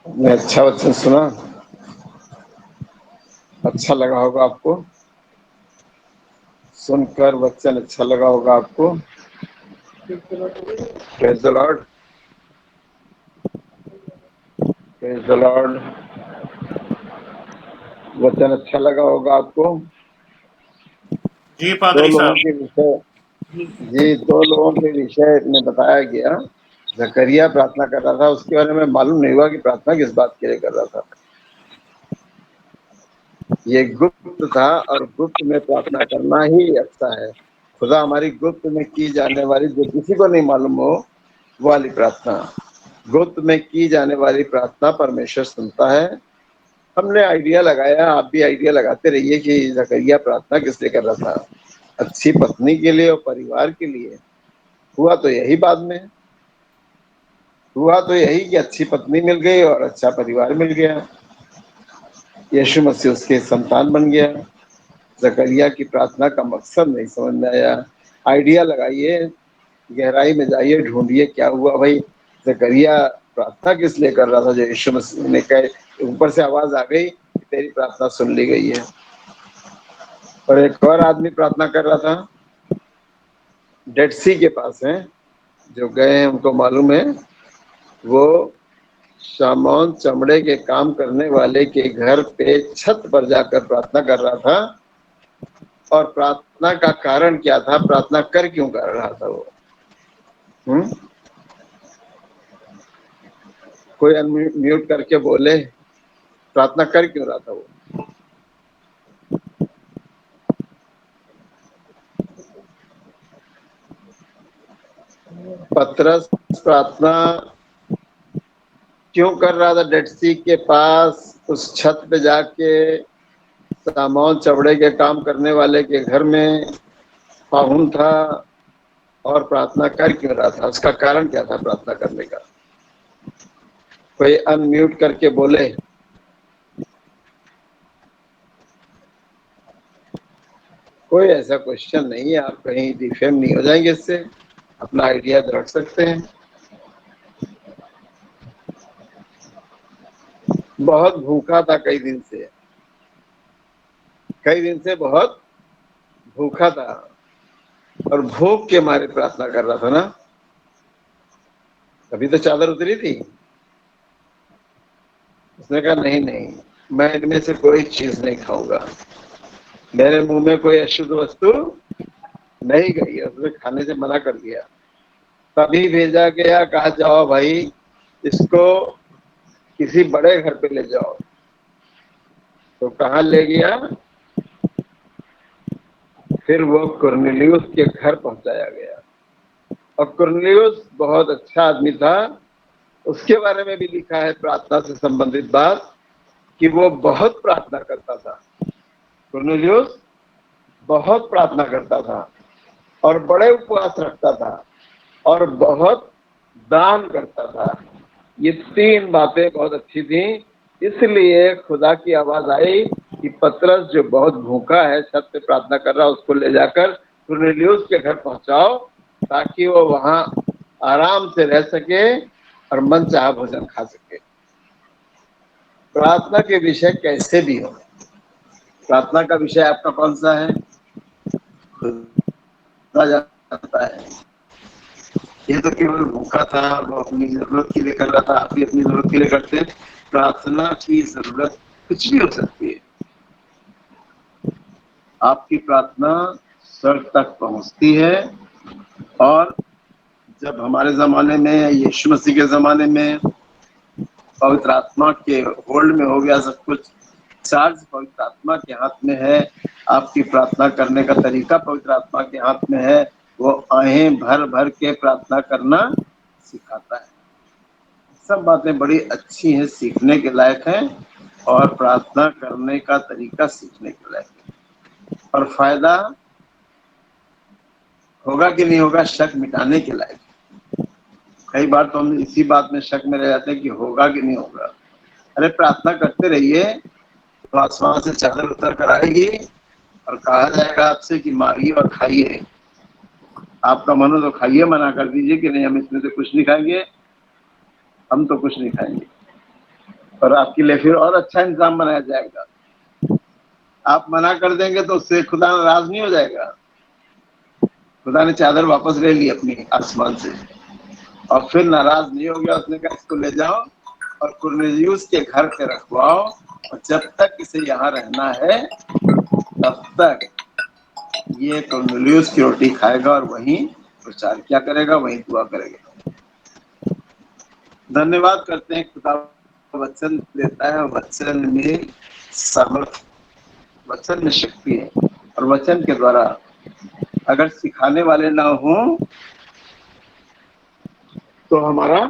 मैं अच्छा वचन सुना, अच्छा लगा होगा आपको, सुनकर वचन अच्छा लगा होगा आपको। Praise the Lord, praise the Lord. वचन अच्छा लगा होगा आपको। जी पादरी साहब। दो लोगों के विषय में बताया गया जकरिया प्रार्थना कर रहा था, उसके बारे में मालूम नहीं हुआ कि प्रार्थना किस बात के लिए कर रहा था। ये गुप्त था और गुप्त में प्रार्थना करना ही अच्छा है। खुदा हमारी गुप्त में की जाने वाली, जो किसी को नहीं मालूम हो, वो वाली प्रार्थना, गुप्त में की जाने वाली प्रार्थना परमेश्वर सुनता है। हमने आइडिया लगाया, आप भी आइडिया लगाते रहिए कि जकरिया प्रार्थना किस लिए कर रहा था। अच्छी पत्नी के लिए और परिवार के लिए। हुआ तो यही बाद में, हुआ तो यही कि अच्छी पत्नी मिल गई और अच्छा परिवार मिल गया। यीशु मसीह उसके संतान बन गया। जकरिया की प्रार्थना का मकसद नहीं समझ में आया। आइडिया लगाइए, गहराई में जाइए, ढूंढिए क्या हुआ भाई। जकरिया प्रार्थना किस लिए कर रहा था जो यीशु मसीह ने कहे, ऊपर से आवाज आ गई कि तेरी प्रार्थना सुन ली गई है। और एक और आदमी प्रार्थना कर रहा था, डेड सी के पास है, जो गए हैं उनको मालूम है। वो शामौन चमड़े के काम करने वाले के घर पे छत पर जाकर प्रार्थना कर रहा था। और प्रार्थना का कारण क्या था, प्रार्थना कर क्यों कर रहा था वो? कोई अनम्यूट करके बोले, प्रार्थना कर क्यों रहा था वो? पतरस प्रार्थना क्यों कर रहा था डेड सी के पास, उस छत पे जाके सामौन चमड़े के काम करने वाले के घर में पाहुन था, और प्रार्थना कर क्यों रहा था? उसका कारण क्या था प्रार्थना करने का? कोई अनम्यूट करके बोले। कोई ऐसा क्वेश्चन नहीं है, आप कहीं डिफेम नहीं हो जाएंगे इससे, अपना आइडिया रख सकते हैं। बहुत भूखा था कई दिन से बहुत भूखा था, और भूख के मारे प्रार्थना कर रहा था ना। अभी तो चादर उतरी थी, उसने कहा नहीं, मैं इनमें से कोई चीज नहीं खाऊंगा, मेरे मुंह में कोई अशुद्ध वस्तु नहीं गई। उसने खाने से मना कर दिया। तभी भेजा गया, कहा जाओ भाई इसको किसी बड़े घर पे ले जाओ। तो कहाँ ले गया? फिर वो कुरनेलियुस के घर पहुंचाया गया। और कुरनेलियुस बहुत अच्छा आदमी था। उसके बारे में भी लिखा है प्रार्थना से संबंधित बात, कि वो बहुत प्रार्थना करता था। कुरनेलियुस बहुत प्रार्थना करता था और बड़े उपवास रखता था और बहुत दान करता था। ये तीन बातें बहुत अच्छी थी। इसलिए खुदा की आवाज आई कि पतरस जो बहुत भूखा है, छत पे प्रार्थना कर रहा है, उसको ले जाकर कुरनेलियुस के घर पहुंचाओ, ताकि वो वहां आराम से रह सके और मन चाहा भोजन खा सके। प्रार्थना के विषय कैसे भी हो, प्रार्थना का विषय आपका कौन सा है, खुदा जानता है। ये तो केवल भूखा था, वो अपनी जरूरत के लिए कर रहा था, आप भी अपनी जरूरत के लिए करते हैं। प्रार्थना की जरूरत कुछ भी हो सकती है। आपकी प्रार्थना स्वर्ग तक पहुंचती है। और जब हमारे जमाने में, यीशु मसीह के जमाने में पवित्र आत्मा के होल्ड में हो गया सब कुछ, चार्ज पवित्र आत्मा के हाथ में है, आपकी प्रार्थना करने का तरीका पवित्र आत्मा के हाथ में है। वो आहें भर भर के प्रार्थना करना सिखाता है। सब बातें बड़ी अच्छी हैं, सीखने के लायक हैं, और प्रार्थना करने का तरीका सीखने के लायक है। और फायदा होगा कि नहीं होगा, शक मिटाने के लायक। कई बार तो हम इसी बात में शक में रह जाते हैं कि होगा कि नहीं होगा। अरे प्रार्थना करते रहिए, तो आसमान से चादर उतर कर आएगी और कहा जाएगा आपसे कि मारिए और खाइए। आपका मन हो तो खाइए, मना कर दीजिए कि नहीं हम इसमें से कुछ नहीं खाएंगे, हम तो कुछ नहीं खाएंगे। और आपके लिए फिर और अच्छा इंतजाम बनाया जाएगा। आप मना कर देंगे तो उससे खुदा नाराज नहीं हो जाएगा। खुदा ने चादर वापस ले ली अपनी आसमान से, और फिर नाराज नहीं हो गया। उसने कहा इसको ले जाओ और कुरनेलियुस के घर पे रखवाओ, और जब तक इसे यहाँ रहना है तब तक ये कुरनेलियुस की रोटी खाएगा और वहीं प्रचार क्या करेगा, वहीं दुआ करेगा। धन्यवाद करते हैं। खुदा वचन देता है, वचन में सामर्थ, वचन में शक्ति है, और वचन के द्वारा अगर सिखाने वाले ना हो तो हमारा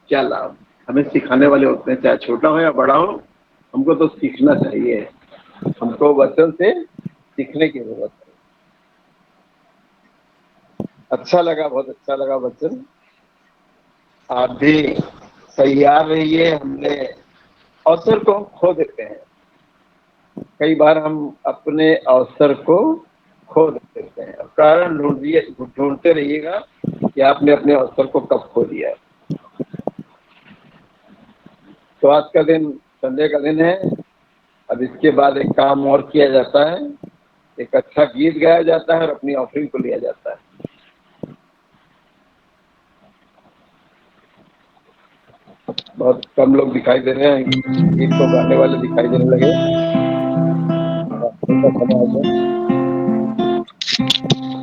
क्या लाभ। हमें सिखाने वाले होते हैं, चाहे छोटा हो या बड़ा हो, हमको तो सीखना चाहिए। हमको वचन से सीखने की जरूरत है। अच्छा लगा, बहुत अच्छा लगा वचन। आप भी तैयार रहिए। हमने अवसर को खो देते हैं, कई बार हम अपने अवसर को खो देते हैं। कारण ढूंढते रहिएगा कि आपने अपने अवसर को कब खो दिया। तो आज का दिन संडे का दिन है। अब इसके बाद एक काम और किया जाता है, एक अच्छा गीत गाया जाता है और अपनी ऑफरिंग को लिया जाता है। बहुत कम लोग दिखाई दे रहे हैं, गीत को गाने वाले दिखाई देने लगे।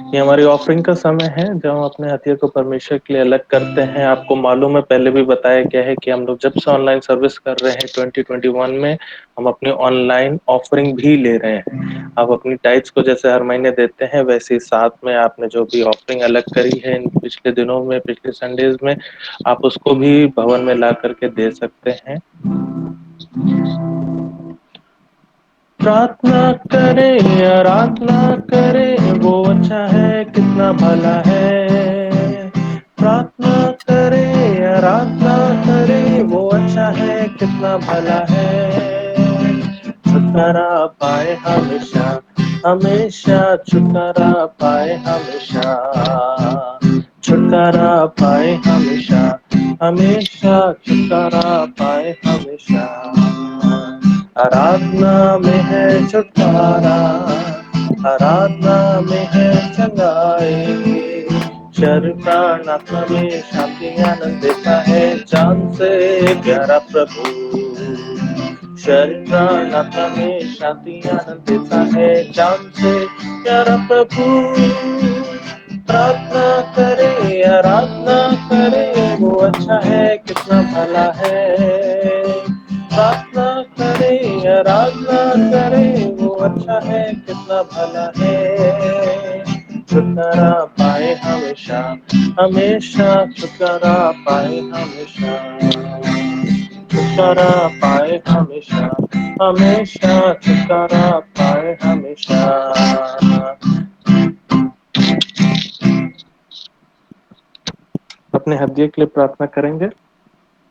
ये हमारी ऑफरिंग का समय है जब हम अपने हथिया को परमेश्वर के लिए अलग करते हैं। आपको मालूम है, पहले भी बताया गया है कि हम लोग जब से ऑनलाइन सर्विस कर रहे हैं 2021 में, हम अपनी ऑनलाइन ऑफरिंग भी ले रहे हैं। आप अपनी टाइट्स को जैसे हर महीने देते हैं, वैसे ही साथ में आपने जो भी ऑफरिंग अलग करी है इन पिछले दिनों में, पिछले संडेज में, आप उसको भी भवन में ला करके दे सकते हैं। प्रार्थना करें, आराधना करें, वो अच्छा है, कितना भला है। प्रार्थना करें, आराधना करें, वो अच्छा है, कितना भला है। छुटकारा पाए हमेशा, हमेशा छुटकारा पाए हमेशा, छुटकारा पाए हमेशा, हमेशा छुटकारा पाए हमेशा। आराधना में है छुटकारा, आराधना में है चंगाई। शरीर प्राण आत्मा में शांति आनंद देता है, जान से प्यारा प्रभु। शरीर प्राण आत्मा में शांति आनंद देता है, जान से प्यारा प्रभु। प्रार्थना करे, आराधना करे, वो अच्छा है, कितना भला है। प्रार्थना करे, आराधना करे, वो अच्छा है, कितना भला है। छुटकारा पाए हमेशा, हमेशा छुटकारा पाए हमेशा, छुटकारा पाए हमेशा, हमेशा छुटकारा पाए हमेशा। अपने हदिये के लिए प्रार्थना करेंगे,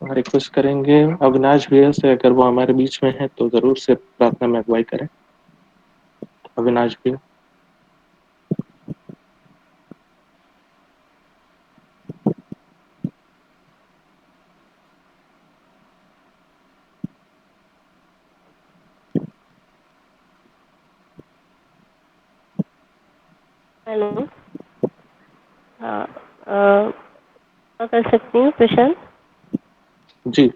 रिक्वेस्ट करेंगे अविनाश भैया से, अगर वो हमारे बीच में है तो जरूर से प्रार्थना में अगुवाई करें। अविनाश भैया। हेलो। हाँ, क्या कर सकती हूँ प्रशांत? जी।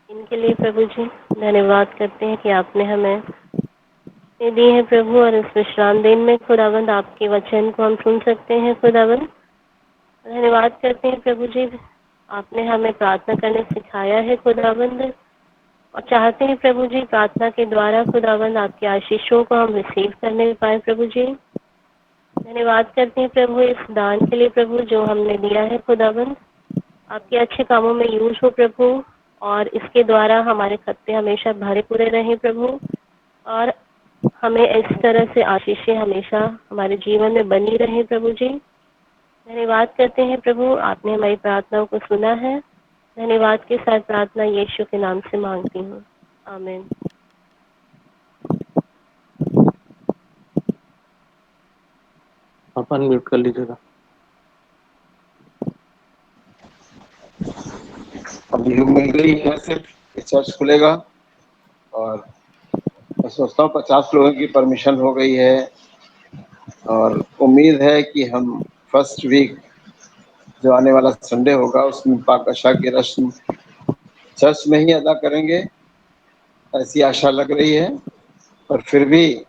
इनके लिए प्रभु जी धन्यवाद करते हैं कि आपने हमें ये दी है प्रभु, और इस विश्राम दिन में खुदावंद आपके वचन को हम सुन सकते हैं। खुदावंद धन्यवाद करते हैं प्रभु जी, आपने हमें प्रार्थना करने सिखाया है खुदावंद, और चाहते हैं प्रभु जी प्रार्थना के द्वारा खुदावंद आपके आशीषों को हम रिसीव करने पाए। प्रभु जी धन्यवाद करते हैं प्रभु इस दान के लिए प्रभु जो हमने दिया है खुदावंद, आपके अच्छे कामों में यूज हो प्रभु, और इसके द्वारा हमारे खत्ते हमेशा भरे पूरे रहें प्रभु, और हमें इस तरह से आशीषें हमेशा हमारे जीवन में बनी रहें प्रभु जी। धन्यवाद करते हैं प्रभु, आपने हमारी प्रार्थनाओं को सुना है। धन्यवाद के साथ प्रार्थना यीशु के नाम से मांगती हूँ, आमीन। आप अनम्यूट कर लीजिएगा। अभी मिल गई है, सिर्फ चर्च खुलेगा और मैं सोचता हूँ 50 लोगों की परमिशन हो गई है, और उम्मीद है कि हम फर्स्ट वीक जो आने वाला संडे होगा उसमें पाकशा की रस्म चर्च में ही अदा करेंगे, ऐसी आशा लग रही है। पर फिर भी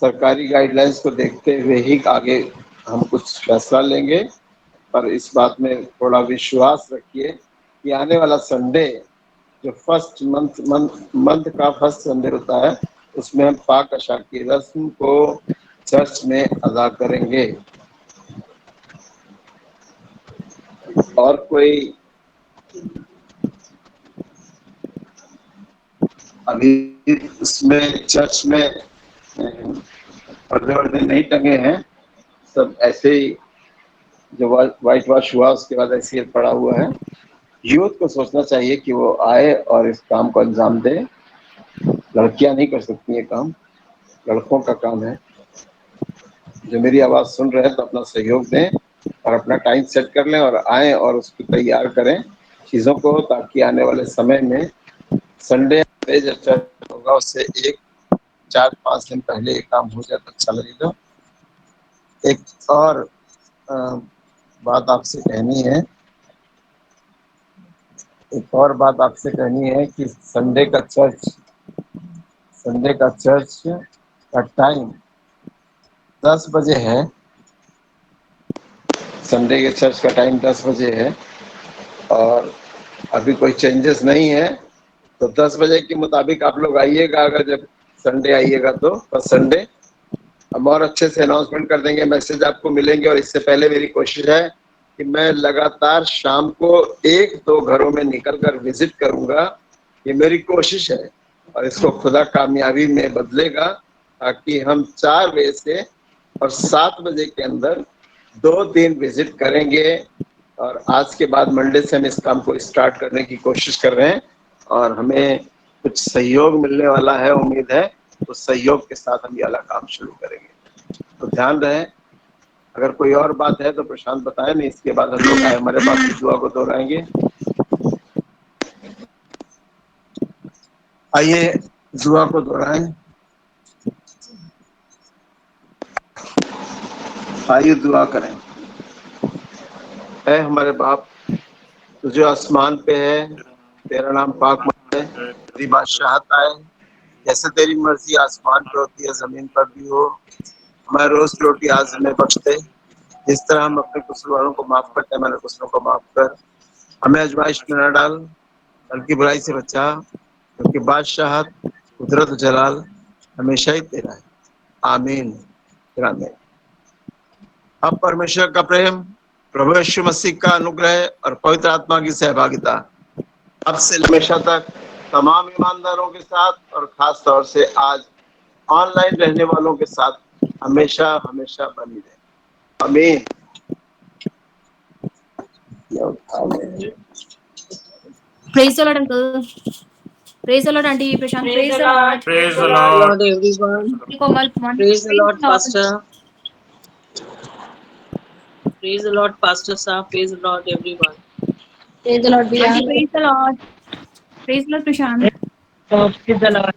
सरकारी गाइडलाइंस को देखते हुए ही आगे हम कुछ फैसला लेंगे। पर इस बात में थोड़ा विश्वास रखिए कि आने वाला संडे जो फर्स्ट मंथ का फर्स्ट संडे होता है, उसमें हम पाक अशा की रस्म को चर्च में अदा करेंगे। और कोई अभी इसमें चर्च में पर्दे वर्दे नहीं टंगे हैं, सब ऐसे ही जो व्हाइट वॉश हुआ उसके बाद ऐसे ही पड़ा हुआ है। यूथ को सोचना चाहिए कि वो आए और इस काम को अंजाम दे। लड़कियां नहीं कर सकती ये काम, लड़कों का काम है। जो मेरी आवाज़ सुन रहे हैं तो अपना सहयोग दें और अपना टाइम सेट कर लें और आएँ और उसको तैयार करें चीज़ों को, ताकि आने वाले समय में संडे जब चर्च होगा उससे 4-5 दिन पहले ये काम हो जाए तो अच्छा लगेगा। एक और बात आपसे कहनी है, कि संडे का चर्च का टाइम 10 बजे है। संडे के चर्च का टाइम 10 बजे है और अभी कोई चेंजेस नहीं है, तो 10 बजे के मुताबिक आप लोग आइएगा। अगर जब संडे आइएगा तो फर्स्ट संडे हम और अच्छे से अनाउंसमेंट कर देंगे, मैसेज आपको मिलेंगे। और इससे पहले मेरी कोशिश है कि मैं लगातार शाम को 1-2 घरों में निकल कर विजिट करूंगा। ये मेरी कोशिश है और इसको खुदा कामयाबी में बदलेगा, ताकि हम 4 बजे से और 7 बजे के अंदर 2-3 विजिट करेंगे। और आज के बाद मंडे से हम इस काम को स्टार्ट करने की कोशिश कर रहे हैं और हमें कुछ सहयोग मिलने वाला है, उम्मीद है। तो सहयोग के साथ हम ये वाला काम शुरू करेंगे। तो ध्यान रहे, अगर कोई और बात है तो प्रशांत बताए, नहीं इसके बाद हम लोग हमारे पास की दुआ को दोहराएंगे। आइए दुआ को दोहराएं। आइए दुआ करें। ऐ हमारे बाप, तू जो आसमान पे है, तेरा नाम पाक है, तेरी बादशाहत आए, जैसे तेरी मर्जी आसमान पे होती है जमीन पर भी हो। हमारे रोज की रोटी आज हमें बख्श दे, जिस तरह हम अपने कसूरवारों को माफ करते हैं, हमारे कसूरों को माफ कर। हमें आजमाइश में न डाल, बल्कि बुराई से बचा, क्योंकि बादशाहत, कुदरत, जलाल हमेशा ही तेरा है। आमीन। आमीन। अब परमेश्वर का प्रेम, प्रभु यीशु मसीह का अनुग्रह और पवित्र आत्मा की सहभागिता अब से हमेशा तक तमाम ईमानदारों के साथ और खास तौर से आज ऑनलाइन रहने वालों के साथ हमेशा हमेशा बनी रहे। आमीन। Praise the Lord, Uncle. Praise the Lord, Auntie Prashant. Praise the Lord, everyone. Komal. Praise the Lord, Pastor. Praise the Lord, Pastor Sir. Praise the Lord, everyone. Praise the Lord, Bia. Praise the Lord. Praise the Lord, Prashant. Praise the Lord.